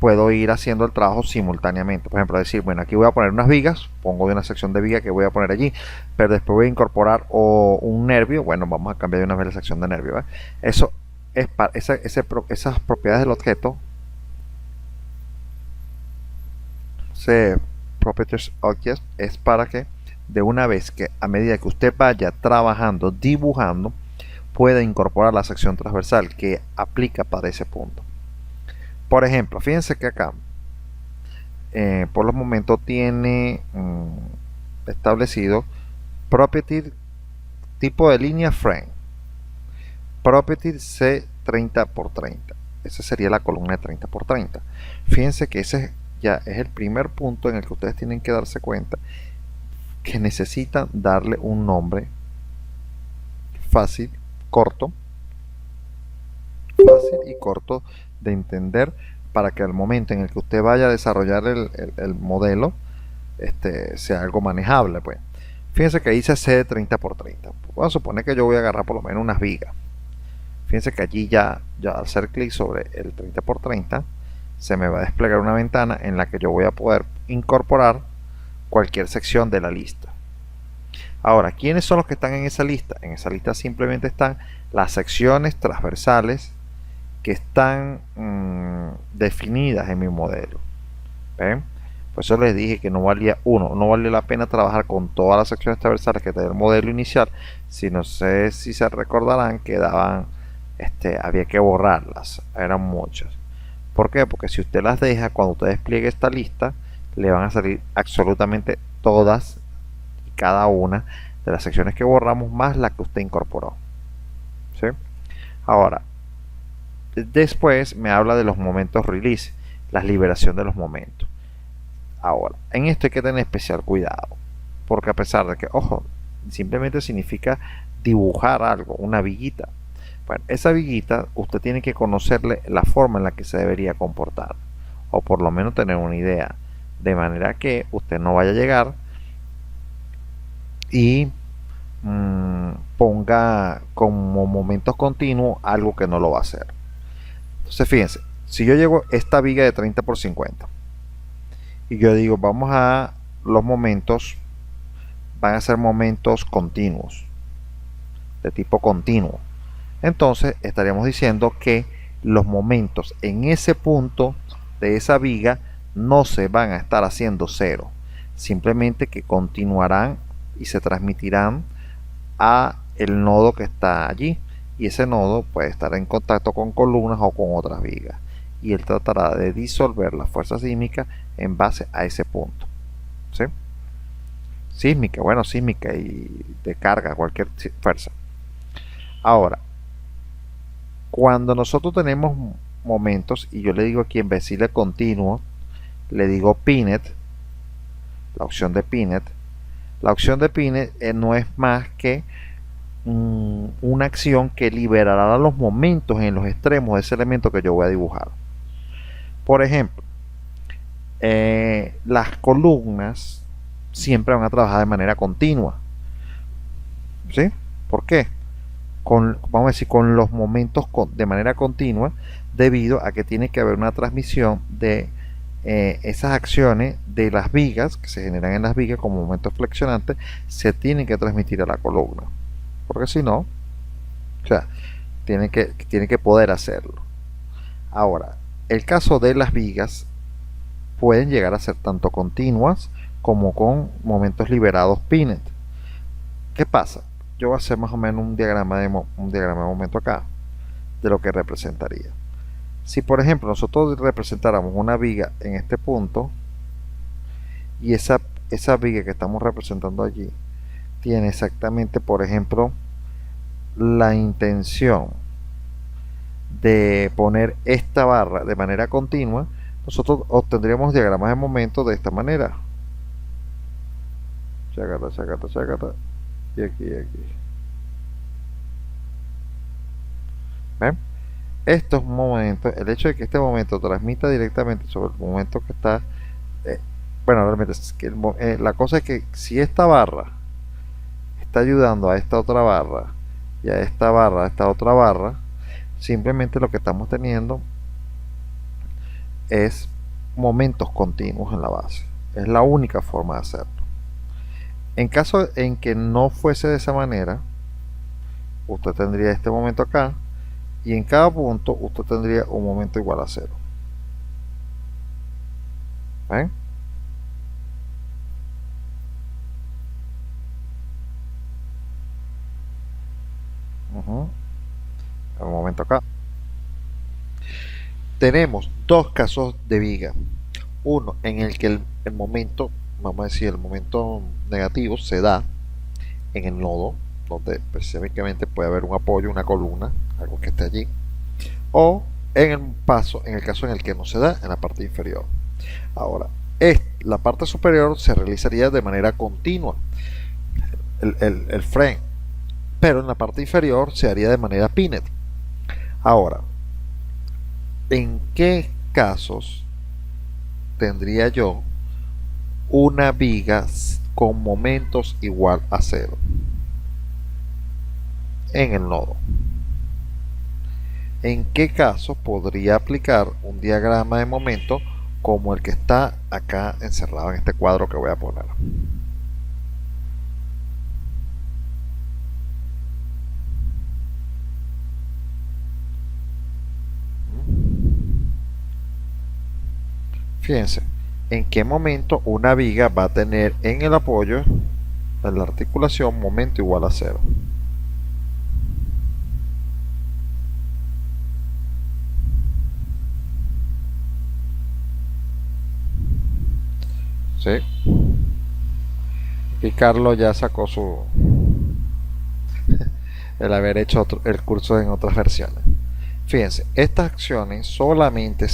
puedo ir haciendo el trabajo simultáneamente. Por ejemplo, decir, bueno, aquí voy a poner unas vigas, pongo de una sección de viga que voy a poner allí, pero después voy a incorporar un nervio. Bueno, vamos a cambiar de una vez la sección de nervio, ¿verdad? Eso es para esas propiedades del objeto, properties object, es para que de una vez que, a medida que usted vaya trabajando, dibujando, pueda incorporar la sección transversal que aplica para ese punto. Por ejemplo, fíjense que acá por los momentos tiene establecido property tipo de línea frame, property C30x30. Esa sería la columna de 30x30. Fíjense que ese ya es el primer punto en el que ustedes tienen que darse cuenta que necesitan darle un nombre fácil, fácil y corto de entender, para que al momento en el que usted vaya a desarrollar el modelo sea algo manejable. Pues fíjense que dice C de 30x30. Vamos a suponer que yo voy a agarrar por lo menos unas vigas. Fíjense que allí ya al hacer clic sobre el 30x30 se me va a desplegar una ventana en la que yo voy a poder incorporar cualquier sección de la lista. Ahora, ¿quiénes son los que están en esa lista? En esa lista simplemente están las secciones transversales que están definidas en mi modelo. ¿Ven? Por eso les dije que no valía la pena trabajar con todas las secciones transversales que tenía el modelo inicial. Si no sé si se recordarán, quedaban, había que borrarlas, eran muchas. ¿Por qué? Porque si usted las deja, cuando usted despliegue esta lista, le van a salir absolutamente todas y cada una de las secciones que borramos, más la que usted incorporó. ¿Sí? Ahora, después me habla de los momentos release, la liberación de los momentos. Ahora, en esto hay que tener especial cuidado, porque a pesar de que, ojo, simplemente significa dibujar algo, una viguita. Bueno, esa viguita usted tiene que conocerle la forma en la que se debería comportar, o por lo menos tener una idea, de manera que usted no vaya a llegar y ponga como momentos continuos algo que no lo va a hacer. Entonces fíjense, si yo llevo esta viga de 30x50 y yo digo, vamos a los momentos van a ser momentos continuos, de tipo continuo. Entonces estaríamos diciendo que los momentos en ese punto de esa viga no se van a estar haciendo cero, simplemente que continuarán y se transmitirán a el nodo que está allí, y ese nodo puede estar en contacto con columnas o con otras vigas, y él tratará de disolver la fuerza sísmica en base a ese punto. ¿Sí? Sísmica, bueno, sísmica y de carga, cualquier fuerza. Ahora, cuando nosotros tenemos momentos, y yo le digo aquí en vez de decirle continuo, le digo Pinnet, la opción de Pinnet. La opción de Pinnet no es más que una acción que liberará los momentos en los extremos de ese elemento que yo voy a dibujar. Por ejemplo, las columnas siempre van a trabajar de manera continua. ¿Sí? ¿Por qué? Vamos a decir, con los momentos de manera continua, debido a que tiene que haber una transmisión de esas acciones de las vigas que se generan en las vigas como momentos flexionantes, se tienen que transmitir a la columna, porque si no, o sea, tiene que poder hacerlo. Ahora, el caso de las vigas pueden llegar a ser tanto continuas como con momentos liberados Pinnet. ¿Qué pasa? Yo voy a hacer más o menos un diagrama de momento acá de lo que representaría. Si por ejemplo nosotros representáramos una viga en este punto, y esa viga que estamos representando allí tiene exactamente, por ejemplo, la intención de poner esta barra de manera continua, nosotros obtendríamos diagramas de momento de esta manera. Chacata, chacata, chacata. Y aquí, y aquí. ¿Ven? Estos momentos, el hecho de que este momento transmita directamente sobre el momento que está, bueno, realmente es que la cosa es que si esta barra está ayudando a esta otra barra y a esta barra, a esta otra barra, simplemente lo que estamos teniendo es momentos continuos en la base. Es la única forma de hacerlo. En caso en que no fuese de esa manera, usted tendría este momento acá, y en cada punto usted tendría un momento igual a cero. ¿Ven? Un momento acá. Tenemos dos casos de viga. Uno en el que el momento, vamos a decir, el momento negativo se da en el nodo, donde específicamente puede haber un apoyo, una columna, algo que esté allí, o en el caso en el que no se da, en la parte inferior. Ahora, la parte superior se realizaría de manera continua, el frame, pero en la parte inferior se haría de manera Pinnet. Ahora, ¿en qué casos tendría yo una viga con momentos igual a cero? En el nodo. ¿En qué caso podría aplicar un diagrama de momento como el que está acá encerrado en este cuadro que voy a poner? Fíjense, en qué momento una viga va a tener en el apoyo, en la articulación, momento igual a cero. ¿Sí? Y Carlos ya sacó el haber hecho el curso en otras versiones. Fíjense, estas acciones solamente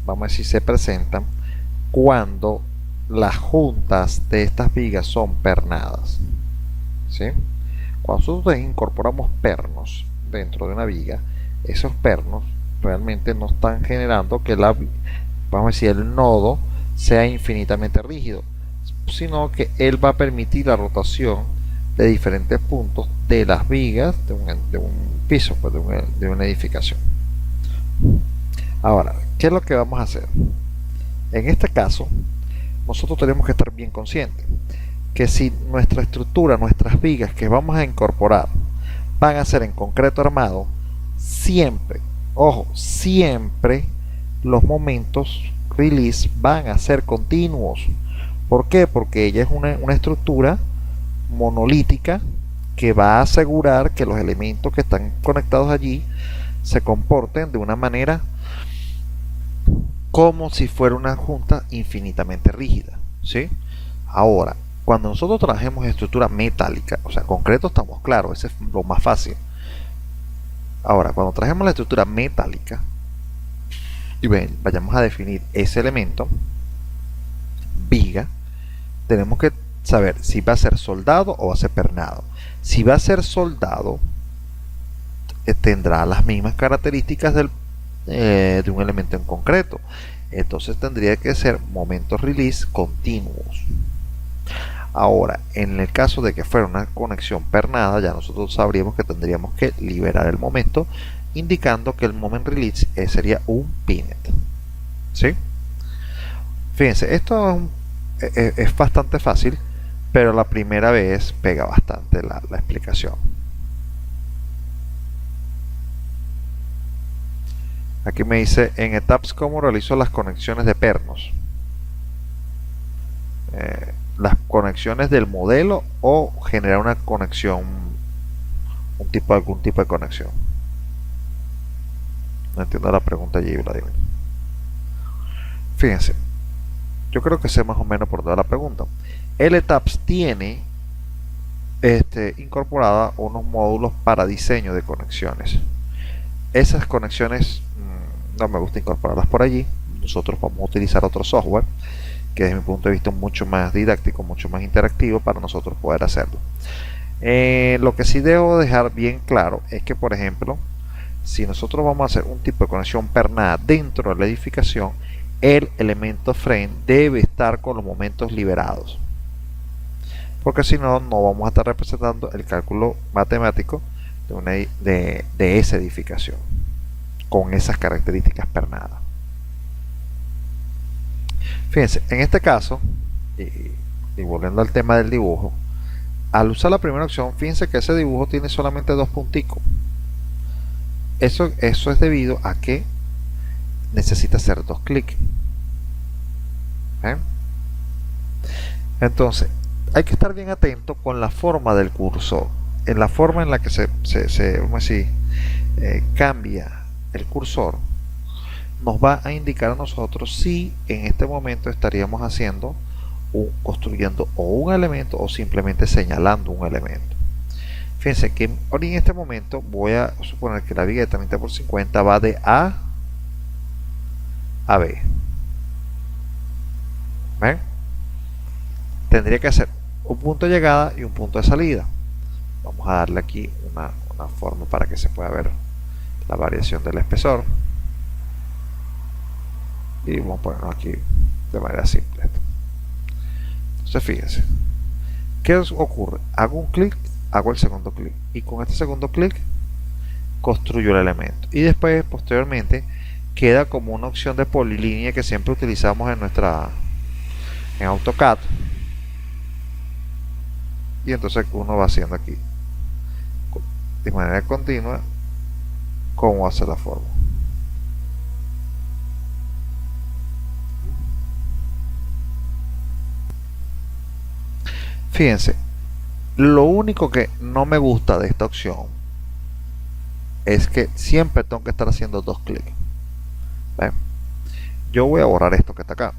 vamos a decir, se presentan cuando las juntas de estas vigas son pernadas. ¿Sí? Cuando nosotros incorporamos pernos dentro de una viga, esos pernos realmente no están generando que vamos a decir, el nodo sea infinitamente rígido, sino que él va a permitir la rotación de diferentes puntos de las vigas de un piso, pues de una edificación. Ahora, ¿qué es lo que vamos a hacer? En este caso, nosotros tenemos que estar bien conscientes que si nuestra estructura, nuestras vigas que vamos a incorporar van a ser en concreto armado, siempre, ojo, siempre los momentos release van a ser continuos. ¿Por qué? Porque ella es una estructura monolítica que va a asegurar que los elementos que están conectados allí se comporten de una manera como si fuera una junta infinitamente rígida, ¿sí? Ahora, cuando nosotros trabajemos estructura metálica, o sea, concreto estamos claros, ese es lo más fácil. Ahora, cuando trajemos la estructura metálica y vayamos a definir ese elemento, viga, tenemos que saber si va a ser soldado o va a ser pernado. Si va a ser soldado, tendrá las mismas características de un elemento en concreto. Entonces tendría que ser momentos release continuos. Ahora, en el caso de que fuera una conexión pernada, ya nosotros sabríamos que tendríamos que liberar el momento, indicando que el moment release sería un pinnet. ¿Sí? Fíjense, esto es bastante fácil, pero la primera vez pega bastante la explicación. Aquí me dice, en etapas, ¿cómo realizo las conexiones de pernos? Las conexiones del modelo o generar una conexión, algún tipo de conexión. No entiendo la pregunta allí, Vladimir. Fíjense, yo creo que sé más o menos por toda la pregunta. El etaps tiene incorporada unos módulos para diseño de conexiones. Esas conexiones no me gusta incorporarlas por allí. Nosotros vamos a utilizar otro software que desde mi punto de vista es mucho más didáctico, mucho más interactivo para nosotros poder hacerlo. Lo que sí debo dejar bien claro es que, por ejemplo, si nosotros vamos a hacer un tipo de conexión pernada dentro de la edificación, el elemento frame debe estar con los momentos liberados, porque si no, no vamos a estar representando el cálculo matemático de esa edificación con esas características pernadas. Fíjense, en este caso, y volviendo al tema del dibujo, al usar la primera opción, fíjense que ese dibujo tiene solamente dos punticos. Eso es debido a que necesita hacer dos clics. Entonces, hay que estar bien atento con la forma del cursor, en la forma en la que cambia el cursor. Nos va a indicar a nosotros si en este momento estaríamos construyendo o un elemento o simplemente señalando un elemento. Fíjense que ahora en este momento voy a suponer que la viga de 30 por 50 va de A a B. ¿Ven? Tendría que hacer un punto de llegada y un punto de salida. Vamos a darle aquí una forma para que se pueda ver la variación del espesor. Y vamos a ponerlo aquí de manera simple. Entonces fíjense, ¿qué ocurre? Hago un clic, hago el segundo clic, y con este segundo clic construyo el elemento, y después posteriormente queda como una opción de polilínea que siempre utilizamos en AutoCAD, y entonces uno va haciendo aquí de manera continua cómo hace la forma. Fíjense, lo único que no me gusta de esta opción es que siempre tengo que estar haciendo dos clics. ¿Ven? Yo voy a borrar esto que está acá.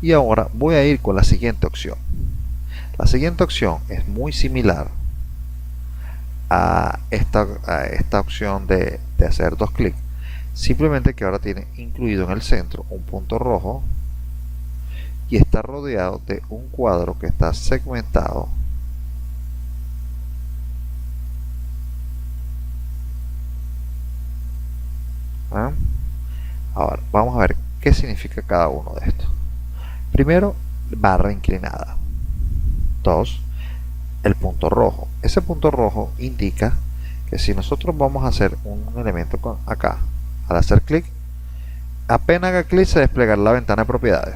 Y ahora voy a ir con la siguiente opción. La siguiente opción es muy similar a esta opción de hacer dos clics. Simplemente que ahora tiene incluido en el centro un punto rojo y está rodeado de un cuadro que está segmentado Ahora vamos a ver qué significa cada uno de estos. Primero, barra inclinada. 2, el punto rojo. Ese punto rojo indica que si nosotros vamos a hacer un elemento acá, al hacer clic, apenas haga clic se desplegará la ventana de propiedades.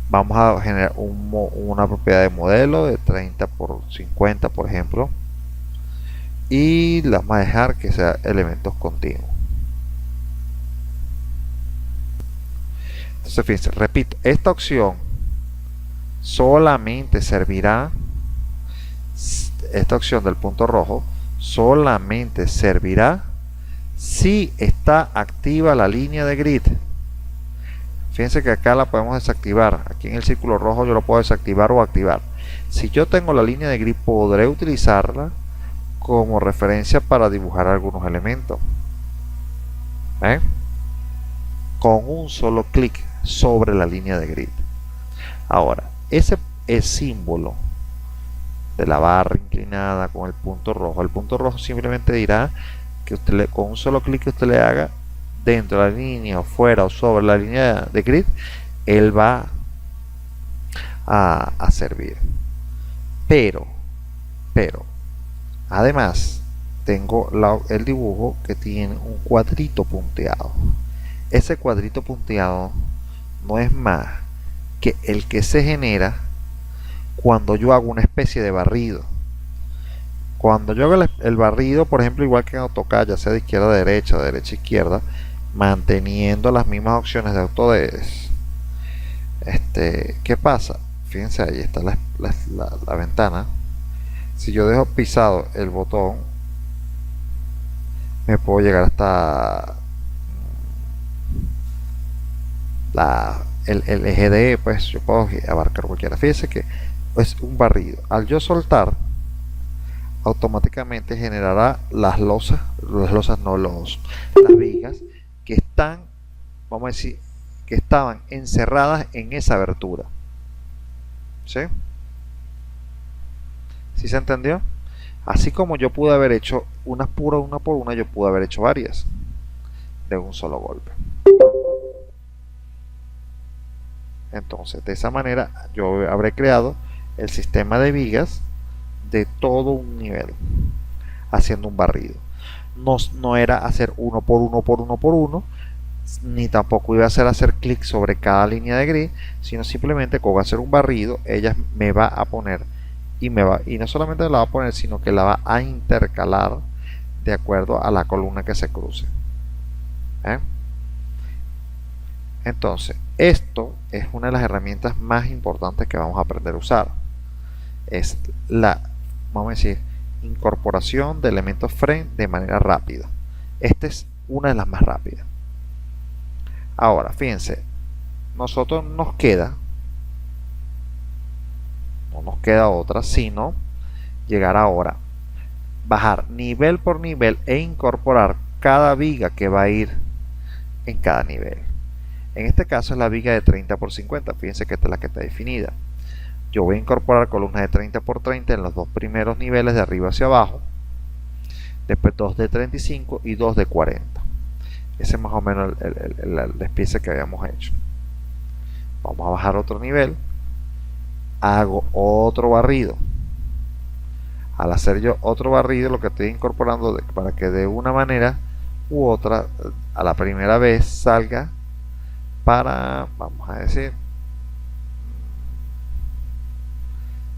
Vamos a generar una propiedad de modelo de 30 por 50, por ejemplo, y la vamos a dejar que sea elementos continuos. Entonces fíjense, repito, esta opción solamente servirá, esta opción del punto rojo solamente servirá si está activa la línea de grid. Fíjense que acá la podemos desactivar. Aquí en el círculo rojo yo lo puedo desactivar o activar. Si yo tengo la línea de grid, podré utilizarla como referencia para dibujar algunos elementos. ¿Ven? Con un solo clic sobre la línea de grid. Ahora, ese símbolo de la barra inclinada con el punto rojo simplemente dirá que usted con un solo clic que usted le haga dentro de la línea o fuera o sobre la línea de grid, él va a servir. Pero además tengo el dibujo que tiene un cuadrito punteado. Ese cuadrito punteado no es más que el que se genera cuando yo hago una especie de barrido. Cuando yo hago el barrido, por ejemplo, igual que en AutoCAD, ya sea de izquierda a derecha, de derecha a izquierda, manteniendo las mismas opciones de Autodesk, ¿qué pasa? Fíjense, ahí está la ventana. Si yo dejo pisado el botón, me puedo llegar hasta el eje de, pues yo puedo abarcar cualquiera. Fíjense que es un barrido. Al yo soltar, automáticamente generará las vigas que están, vamos a decir, que estaban encerradas en esa abertura. ¿Sí? ¿Sí se entendió? Así como yo pude haber hecho una por una, yo pude haber hecho varias de un solo golpe. Entonces, de esa manera yo habré creado el sistema de vigas de todo un nivel, haciendo un barrido. No era hacer uno por uno, ni tampoco iba a ser hacer clic sobre cada línea de grid, sino simplemente con hacer un barrido, ella me va a poner y no solamente la va a poner, sino que la va a intercalar de acuerdo a la columna que se cruce. Entonces, esto es una de las herramientas más importantes que vamos a aprender a usar. Es vamos a decir, incorporación de elementos frame de manera rápida. Esta es una de las más rápidas. Ahora, fíjense, no nos queda otra sino llegar ahora, bajar nivel por nivel e incorporar cada viga que va a ir en cada nivel. En este caso es la viga de 30 por 50. Fíjense que esta es la que está definida. Yo voy a incorporar columnas de 30 por 30 en los dos primeros niveles de arriba hacia abajo, después 2 de 35 y 2 de 40. Ese es más o menos el despiece que habíamos hecho. Vamos a bajar otro nivel, hago otro barrido. Al hacer yo otro barrido, lo que estoy incorporando para que de una manera u otra a la primera vez salga para, vamos a decir,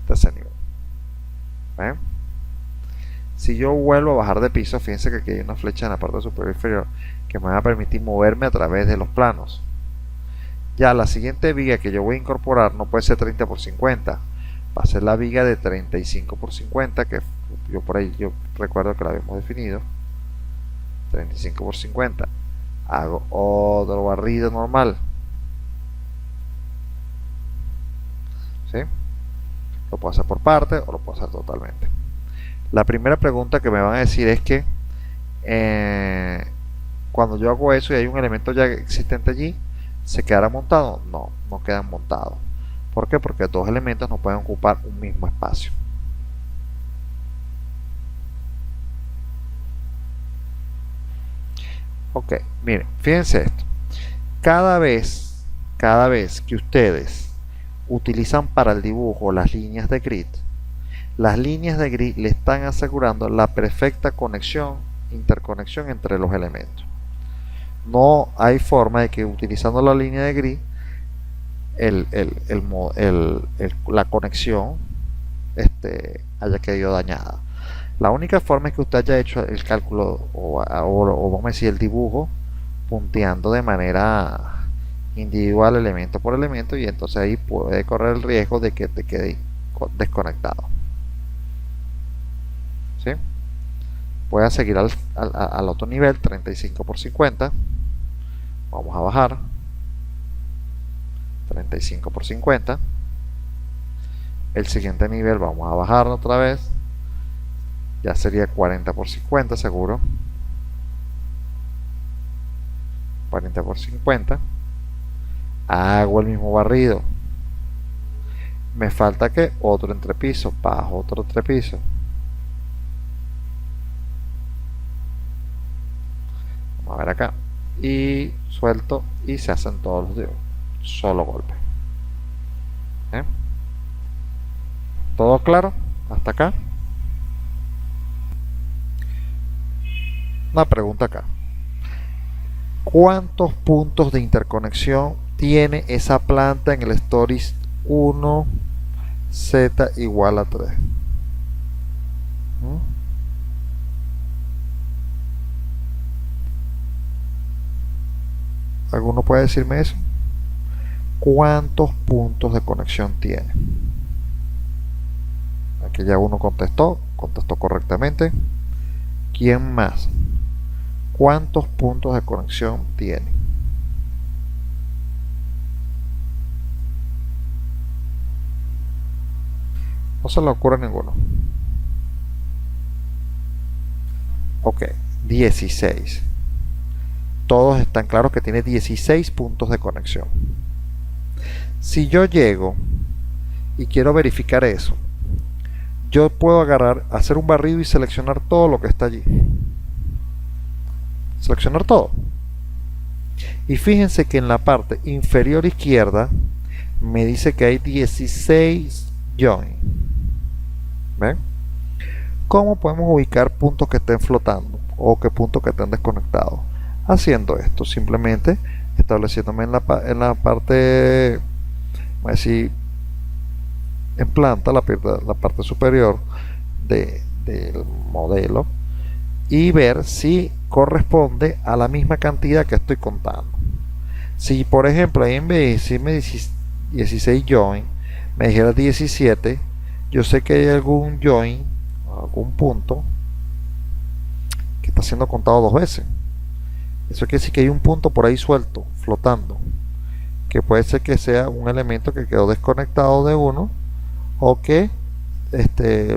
tercer nivel. ¿Ven? Si yo vuelvo a bajar de piso, fíjense que aquí hay una flecha en la parte superior inferior que me va a permitir moverme a través de los planos. Ya la siguiente viga que yo voy a incorporar no puede ser 30 por 50, va a ser la viga de 35 por 50, que yo por ahí yo recuerdo que la habíamos definido. 35 por 50. Hago otro barrido normal. ¿Sí? Lo puedo hacer por parte o lo puedo hacer totalmente. La primera pregunta que me van a decir es que cuando yo hago eso y hay un elemento ya existente allí, ¿se quedará montado? No, no quedan montados. ¿Por qué? Porque dos elementos no pueden ocupar un mismo espacio. Ok, miren, fíjense esto. Cada vez que ustedes utilizan para el dibujo las líneas de grid le están asegurando la perfecta interconexión entre los elementos. No hay forma de que utilizando la línea de grid la conexión haya quedado dañada. La única forma es que usted haya hecho el cálculo o vamos a decir el dibujo punteando de manera individual elemento por elemento, y entonces ahí puede correr el riesgo de que te quede desconectado. ¿Sí? Voy a seguir al otro nivel, 35 por 50. Vamos a bajar 35 por 50. El siguiente nivel vamos a bajar otra vez, ya sería 40 por 50 seguro. 40 por 50. Hago el mismo barrido. Me falta que otro entrepiso, bajo otro entrepiso. Vamos a ver acá. Y suelto y se hacen todos los de un solo golpe. ¿Todo claro? Hasta acá. Una pregunta acá. ¿Cuántos puntos de interconexión tiene esa planta en el Stories 1 Z igual a 3? ¿Alguno puede decirme eso? ¿Cuántos puntos de conexión tiene? Aquí ya uno contestó correctamente. ¿Quién más? ¿Cuántos puntos de conexión tiene? No se le ocurre ninguno. Ok, 16. Todos están claros que tiene 16 puntos de conexión. Si yo llego y quiero verificar eso, yo puedo agarrar, hacer un barrido y seleccionar todo lo que está allí. Seleccionar todo. Y fíjense que en la parte inferior izquierda me dice que hay 16 join. ¿Ven? ¿Cómo podemos ubicar puntos que estén flotando o que puntos que estén desconectados? Haciendo esto, simplemente estableciéndome en la parte, vamos a decir, en planta, la parte superior del modelo, y ver si corresponde a la misma cantidad que estoy contando. Si por ejemplo ahí en vez de decirme 16 join me dijera 17, yo sé que hay algún join, algún punto que está siendo contado dos veces. Eso quiere decir que hay un punto por ahí suelto, flotando, que puede ser que sea un elemento que quedó desconectado de uno, o que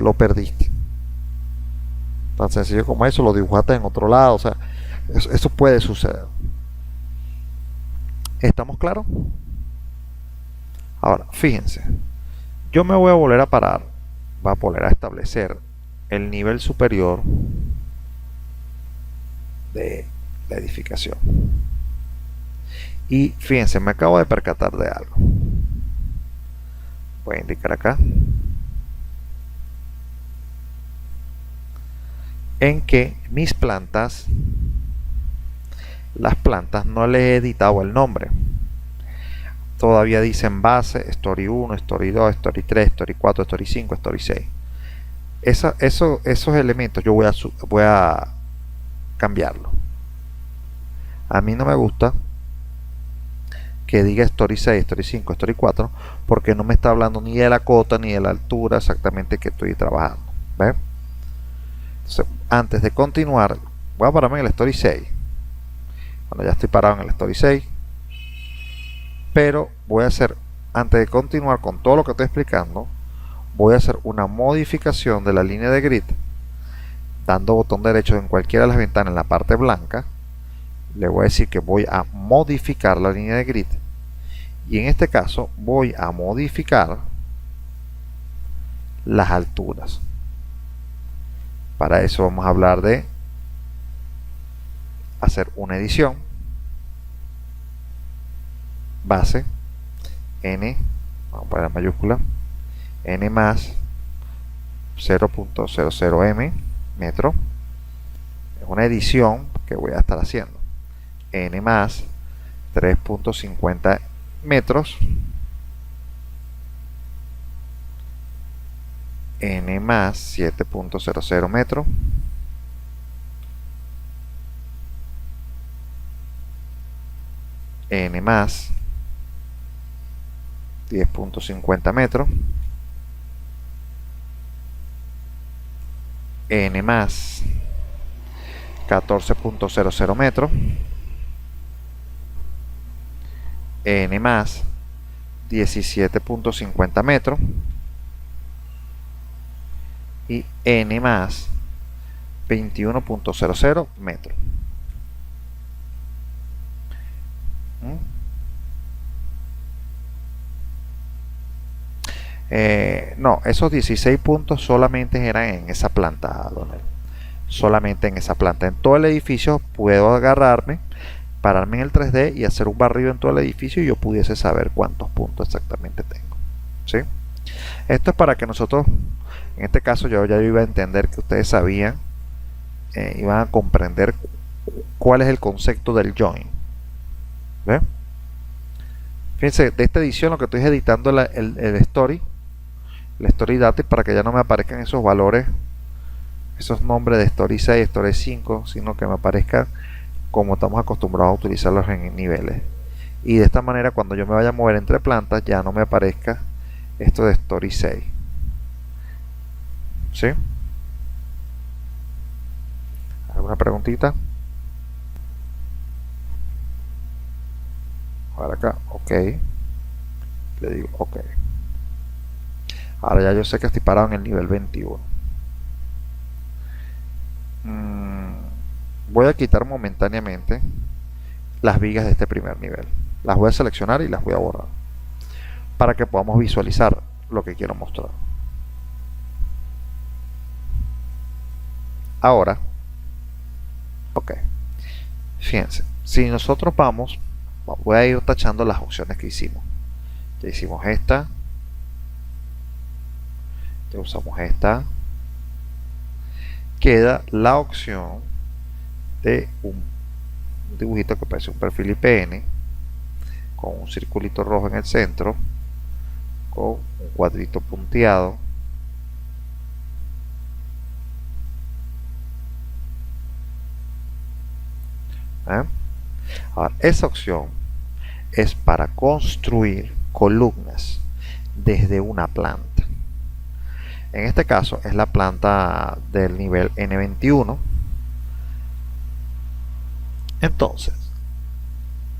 lo perdiste. Tan sencillo como eso, lo dibujaste en otro lado. O sea, eso puede suceder. ¿Estamos claros? Ahora, fíjense, yo me voy a volver a parar, voy a volver a establecer el nivel superior de la edificación. Y fíjense, me acabo de percatar de algo. Voy a indicar acá en que mis plantas, las plantas no les he editado el nombre. Todavía dicen base, story 1, story 2, story 3, story 4, story 5, story 6. Esos elementos yo voy a cambiarlo. A mí no me gusta que diga story 6, story 5, story 4, porque no me está hablando ni de la cota ni de la altura exactamente que estoy trabajando. ¿Ven? Entonces, antes de continuar, voy a pararme en el story 6. Bueno, ya estoy parado en el story 6, pero voy a hacer, antes de continuar con todo lo que estoy explicando, voy a hacer una modificación de la línea de grid, dando botón derecho en cualquiera de las ventanas en la parte blanca. Le voy a decir que voy a modificar la línea de grid, y en este caso voy a modificar las alturas. Para eso vamos a hablar de hacer una edición, base n, vamos a poner mayúscula, n más 0.00m metro. Es una edición que voy a estar haciendo. N más 3.50 metros n más 7.00 metros, n más 10.50 metros, n más 14.00 metros, n más 17.50 metros y n más 21.00 metros. No, esos 16 puntos solamente eran en esa planta, Donel. Solamente en esa planta. En todo el edificio puedo agarrarme, pararme en el 3D y hacer un barrido en todo el edificio y yo pudiese saber cuántos puntos exactamente tengo. ¿Sí? Esto es para que nosotros, en este caso yo ya iba a entender que ustedes sabían, iban a comprender cuál es el concepto del join. ¿Ve? Fíjense, de esta edición lo que estoy editando es el story, el story data, para que ya no me aparezcan esos valores, esos nombres de story 6, story 5, sino que me aparezcan como estamos acostumbrados a utilizarlos en niveles. Y de esta manera, cuando yo me vaya a mover entre plantas, ya no me aparezca esto de story 6. ¿Sí? ¿Alguna preguntita? Ahora acá, ok. Le digo ok. Ahora ya yo sé que estoy parado en el nivel 21. Voy a quitar momentáneamente las vigas de este primer nivel. Las voy a seleccionar y las voy a borrar para que podamos visualizar lo que quiero mostrar. Ahora, ok. Fíjense, si nosotros voy a ir tachando las opciones que hicimos. Ya hicimos esta, ya usamos esta. Queda la opción de un dibujito que parece un perfil IPN con un circulito rojo en el centro, con un cuadrito punteado, Ahora, esa opción es para construir columnas desde una planta. En este caso es la planta del nivel N21. Entonces,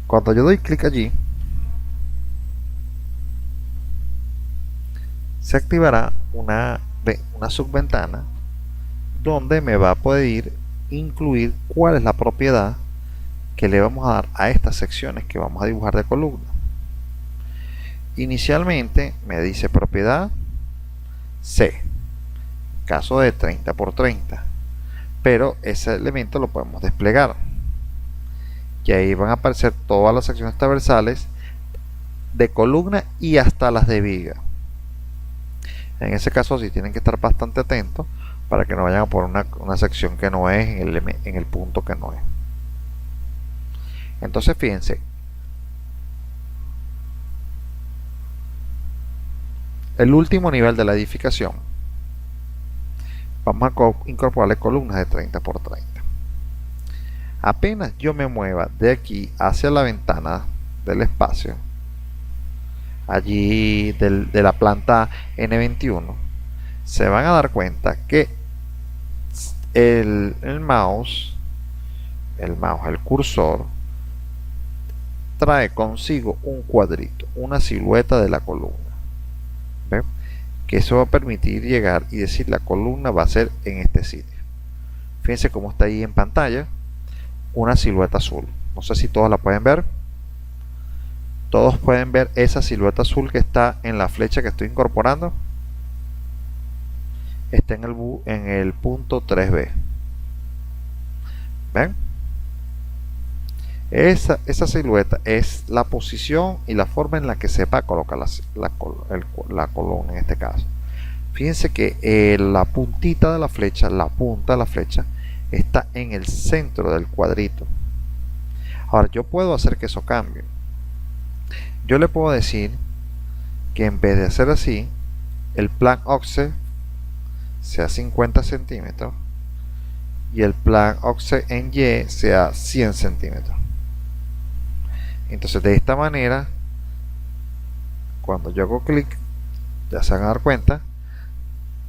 cuando yo doy clic allí, se activará una subventana donde me va a poder incluir cuál es la propiedad que le vamos a dar a estas secciones que vamos a dibujar de columna. Inicialmente me dice propiedad C, caso de 30 por 30, pero ese elemento lo podemos desplegar y ahí van a aparecer todas las secciones transversales de columna y hasta las de viga. En ese caso sí tienen que estar bastante atentos para que no vayan a poner una sección que no es en el punto que no es. Entonces fíjense, el último nivel de la edificación, vamos a incorporarle columnas de 30 por 30. Apenas yo me mueva de aquí hacia la ventana del espacio, allí de la planta N21, se van a dar cuenta que el cursor, trae consigo un cuadrito, una silueta de la columna. ¿Ven? Que eso va a permitir llegar y decir la columna va a ser en este sitio. Fíjense cómo está ahí en pantalla una silueta azul. No sé si todos la pueden ver. Todos pueden ver esa silueta azul que está en la flecha que estoy incorporando. Está en el punto 3B. ¿Ven? Esa silueta es la posición y la forma en la que se va a colocar la columna en este caso. Fíjense que la puntita de la flecha, la punta de la flecha, está en el centro del cuadrito. Ahora yo puedo hacer que eso cambie. Yo le puedo decir que en vez de hacer así, el plan offset sea 50 centímetros y el plan offset en Y sea 100 centímetros. Entonces de esta manera, cuando yo hago clic, ya se van a dar cuenta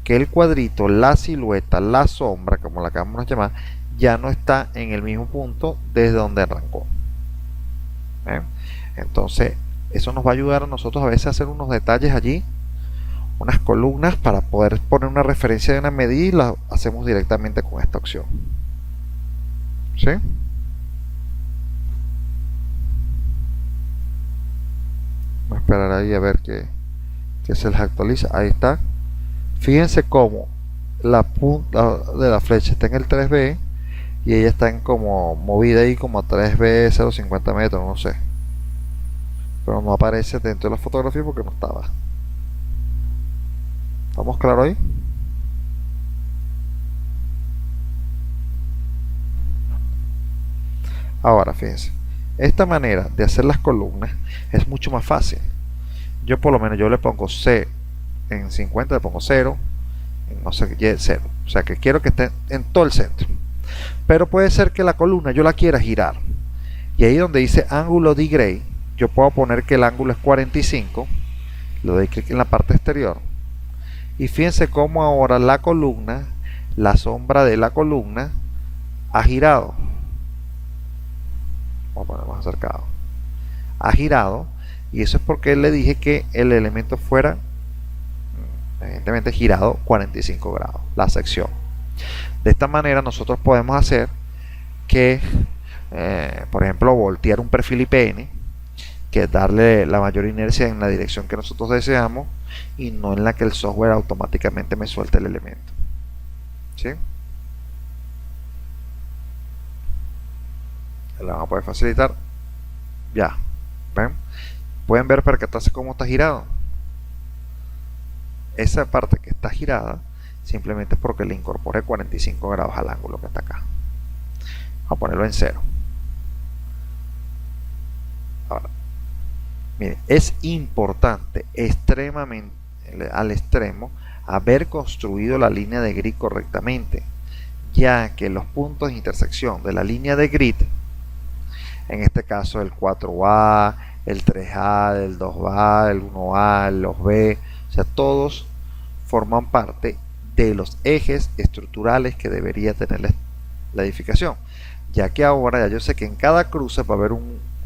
que el cuadrito, la silueta, la sombra, como la acabamos de llamar, ya no está en el mismo punto desde donde arrancó. ¿Ven? Entonces eso nos va a ayudar a nosotros a veces a hacer unos detalles allí, unas columnas, para poder poner una referencia de una medida y la hacemos directamente con esta opción. ¿Sí? Voy a esperar ahí a ver que se les actualiza. Ahí está. Fíjense cómo la punta de la flecha está en el 3B y ella está en como movida ahí como a 3B 0,50 metros, no sé. Pero no aparece dentro de la fotografía porque no estaba. ¿Estamos claros ahí? Ahora fíjense, esta manera de hacer las columnas es mucho más fácil. Yo por lo menos yo le pongo C en 50, le pongo 0, en no sé qué, 0. O sea que quiero que esté en todo el centro. Pero puede ser que la columna yo la quiera girar. Y ahí donde dice ángulo de gray, yo puedo poner que el ángulo es 45. Le doy clic en la parte exterior. Y fíjense cómo ahora la columna, la sombra de la columna, ha girado. Vamos a poner más acercado. Ha girado. Y eso es porque le dije que el elemento fuera, evidentemente, girado 45 grados, la sección. De esta manera nosotros podemos hacer que, por ejemplo, voltear un perfil IPN, que es darle la mayor inercia en la dirección que nosotros deseamos y no en la que el software automáticamente me suelte el elemento. ¿Sí? La vamos a poder facilitar. Ya. ¿Ven? Pueden ver, percatarse cómo está girado. Esa parte que está girada simplemente es porque le incorporé 45 grados al ángulo que está acá. Vamos a ponerlo en 0. Ahora, miren, es importante, extremadamente al extremo, haber construido la línea de grid correctamente, ya que los puntos de intersección de la línea de grid, en este caso el 4A, el 3A, el 2A, el 1A, los B, o sea, todos forman parte de los ejes estructurales que debería tener la edificación, ya que ahora ya yo sé que en cada cruce va a haber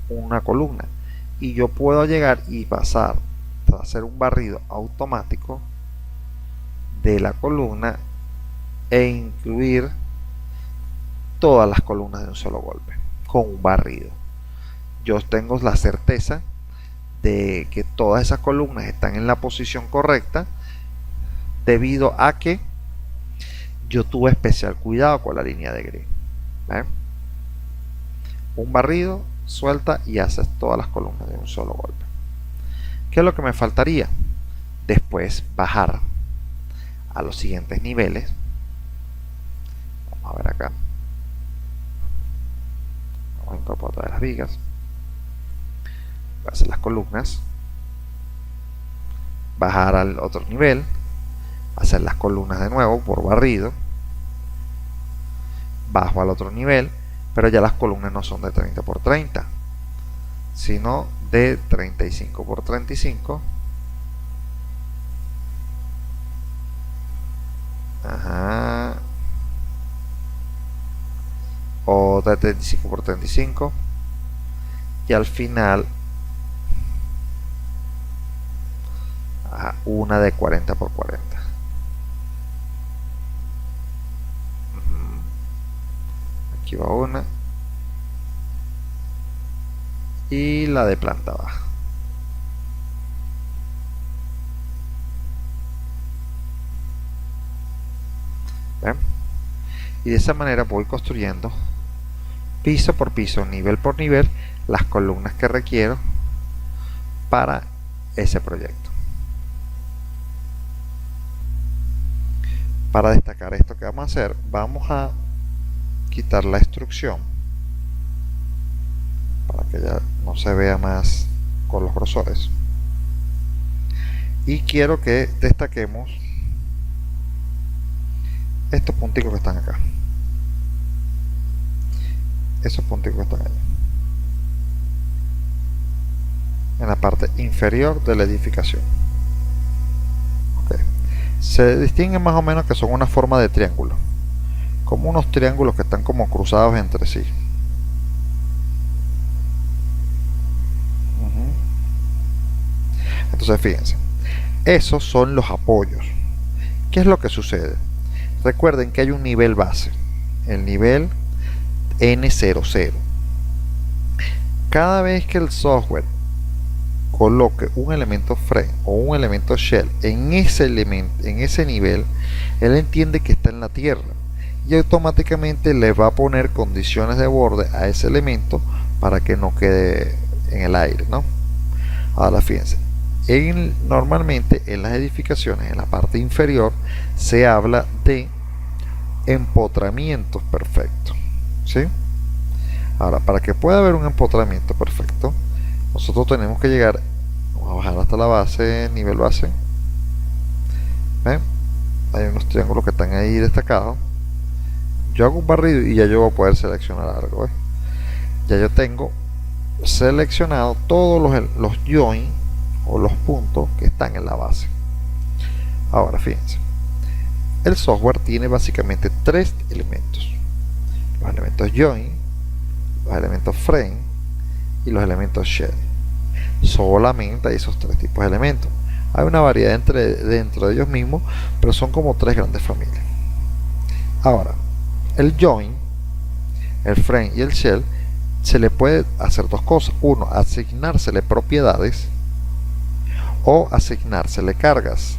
una columna y yo puedo llegar y pasar a hacer un barrido automático de la columna e incluir todas las columnas de un solo golpe con un barrido. Yo tengo la certeza de que todas esas columnas están en la posición correcta debido a que yo tuve especial cuidado con la línea de grid. Un barrido, suelta y haces todas las columnas de un solo golpe. ¿Qué es lo que me faltaría? Después bajar a los siguientes niveles. Vamos a ver acá. Vamos a incorporar todas las vigas. Voy a hacer las columnas. Bajar al otro nivel. Hacer las columnas de nuevo por barrido. Bajo al otro nivel. Pero ya las columnas no son de 30 por 30, sino de 35 por 35. Ajá. O de 35 por 35. Y al final, una de 40 por 40. Aquí va una. Y la de planta baja. ¿Ven? Y de esa manera voy construyendo piso por piso, nivel por nivel, las columnas que requiero para ese proyecto. Para destacar esto que vamos a hacer, vamos a quitar la instrucción para que ya no se vea más con los grosores, y quiero que destaquemos estos punticos que están acá, esos punticos que están allá, en la parte inferior de la edificación. Okay. Se distinguen más o menos que son una forma de triángulo, como unos triángulos que están como cruzados entre sí. Entonces fíjense, esos son los apoyos. ¿Qué es lo que sucede? Recuerden que hay un nivel base, el nivel N00. Cada vez que el software coloque un elemento frame o un elemento shell en ese nivel, él entiende que está en la tierra y automáticamente le va a poner condiciones de borde a ese elemento para que no quede en el aire, ¿no? Ahora fíjense, normalmente en las edificaciones, en la parte inferior, se habla de empotramientos perfectos, ¿sí? Ahora, para que pueda haber un empotramiento perfecto, nosotros tenemos que llegar, vamos a bajar hasta la base, nivel base. ¿Ven? Hay unos triángulos que están ahí destacados. Yo hago un barrido y ya yo voy a poder seleccionar algo. Ya yo tengo seleccionado todos los join o los puntos que están en la base. Ahora fíjense, el software tiene básicamente tres elementos: los elementos join, los elementos frame y los elementos shell. Solamente hay esos tres tipos de elementos. Hay una variedad dentro de ellos mismos, pero son como tres grandes familias. Ahora, el join, el frame y el shell, se le puede hacer dos cosas: uno, asignársele propiedades, o asignársele cargas.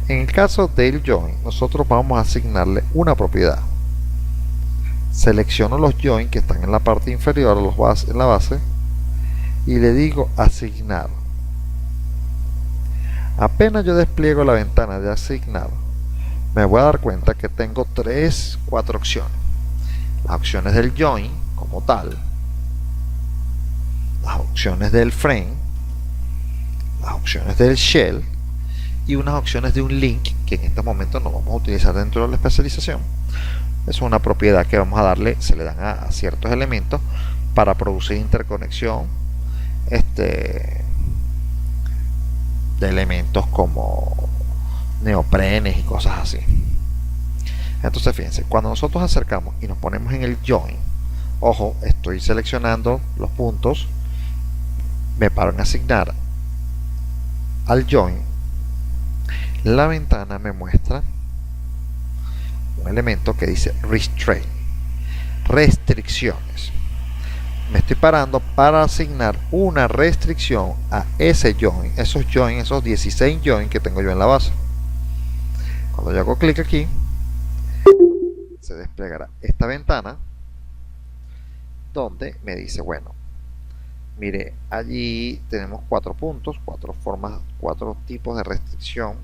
En el caso del join, nosotros vamos a asignarle una propiedad. Selecciono los join que están en la parte inferior, en la base, y le digo asignar. Apenas yo despliego la ventana de asignar, me voy a dar cuenta que tengo cuatro opciones: las opciones del join como tal, las opciones del frame, las opciones del shell y unas opciones de un link que en este momento no vamos a utilizar dentro de la especialización. Es una propiedad que vamos a darle, se le dan a ciertos elementos para producir interconexión de elementos como neoprenes y cosas así. Entonces fíjense, cuando nosotros acercamos y nos ponemos en el join, ojo, estoy seleccionando los puntos, me paro en asignar al join, la ventana me muestra un elemento que dice restraint, restricciones. Me estoy parando para asignar una restricción a ese join, esos 16 join que tengo yo en la base. Cuando yo hago clic aquí, se desplegará esta ventana donde me dice, bueno, mire, allí tenemos 4 puntos, 4 formas, 4 tipos de restricción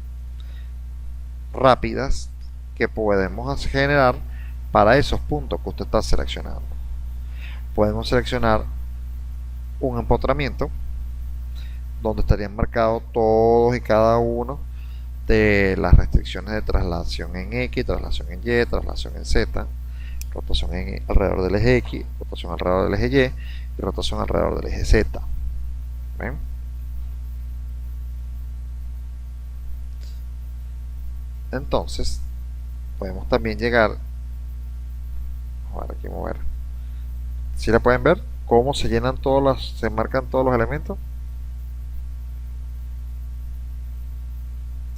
rápidas que podemos generar para esos puntos que usted está seleccionando. Podemos seleccionar un empotramiento donde estarían marcados todos y cada uno de las restricciones de traslación en X, traslación en Y, traslación en Z, rotación alrededor del eje X, rotación alrededor del eje Y y rotación alrededor del eje Z. ¿Ven? Entonces podemos también llegar, a ver aquí, mover. Si la pueden ver cómo se llenan se marcan todos los elementos.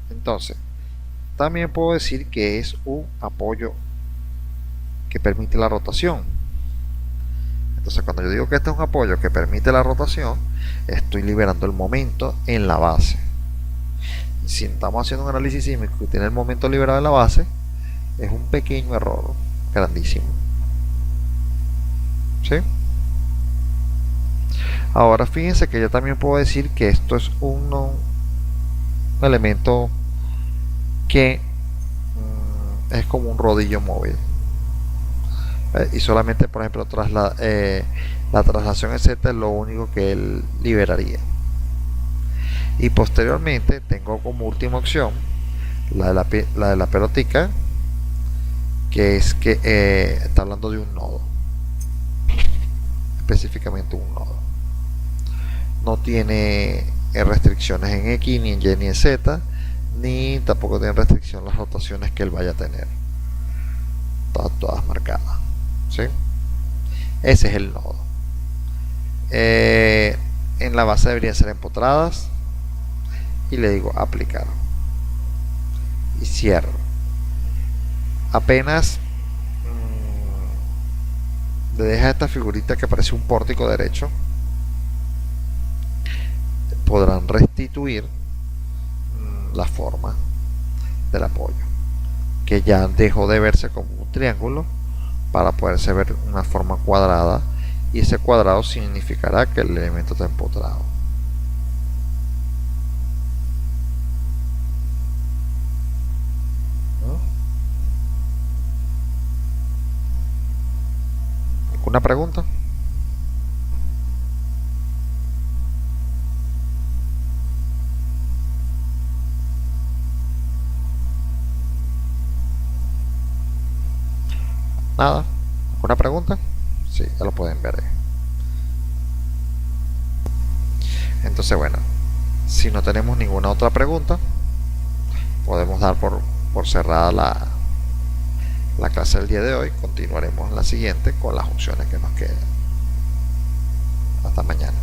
Entonces también puedo decir que es un apoyo que permite la rotación. Entonces cuando yo digo que este es un apoyo que permite la rotación, estoy liberando el momento en la base. Y si estamos haciendo un análisis sísmico y tiene el momento liberado en la base, es un pequeño error grandísimo. ¿Sí? Ahora fíjense que yo también puedo decir que esto es un elemento que es como un rodillo móvil, y solamente, por ejemplo, la traslación en Z es lo único que él liberaría. Y posteriormente tengo como última opción la de la pelotica, que es que está hablando de un nodo, específicamente un nodo. No tiene restricciones en X, ni en Y, ni en Z, ni tampoco tiene restricción las rotaciones que él vaya a tener. Todas marcadas. ¿Sí? Ese es el nodo. En la base deberían ser empotradas. Y le digo aplicar. Y cierro. Apenas le deja esta figurita que parece un pórtico derecho, podrán restituir la forma del apoyo, que ya dejó de verse como un triángulo para poderse ver una forma cuadrada, y ese cuadrado significará que el elemento está empotrado. ¿Alguna pregunta? Nada. ¿Alguna pregunta? Sí, ya lo pueden ver. Entonces, bueno, si no tenemos ninguna otra pregunta, podemos dar por cerrada la clase del día de hoy. Continuaremos en la siguiente con las opciones que nos quedan. Hasta mañana.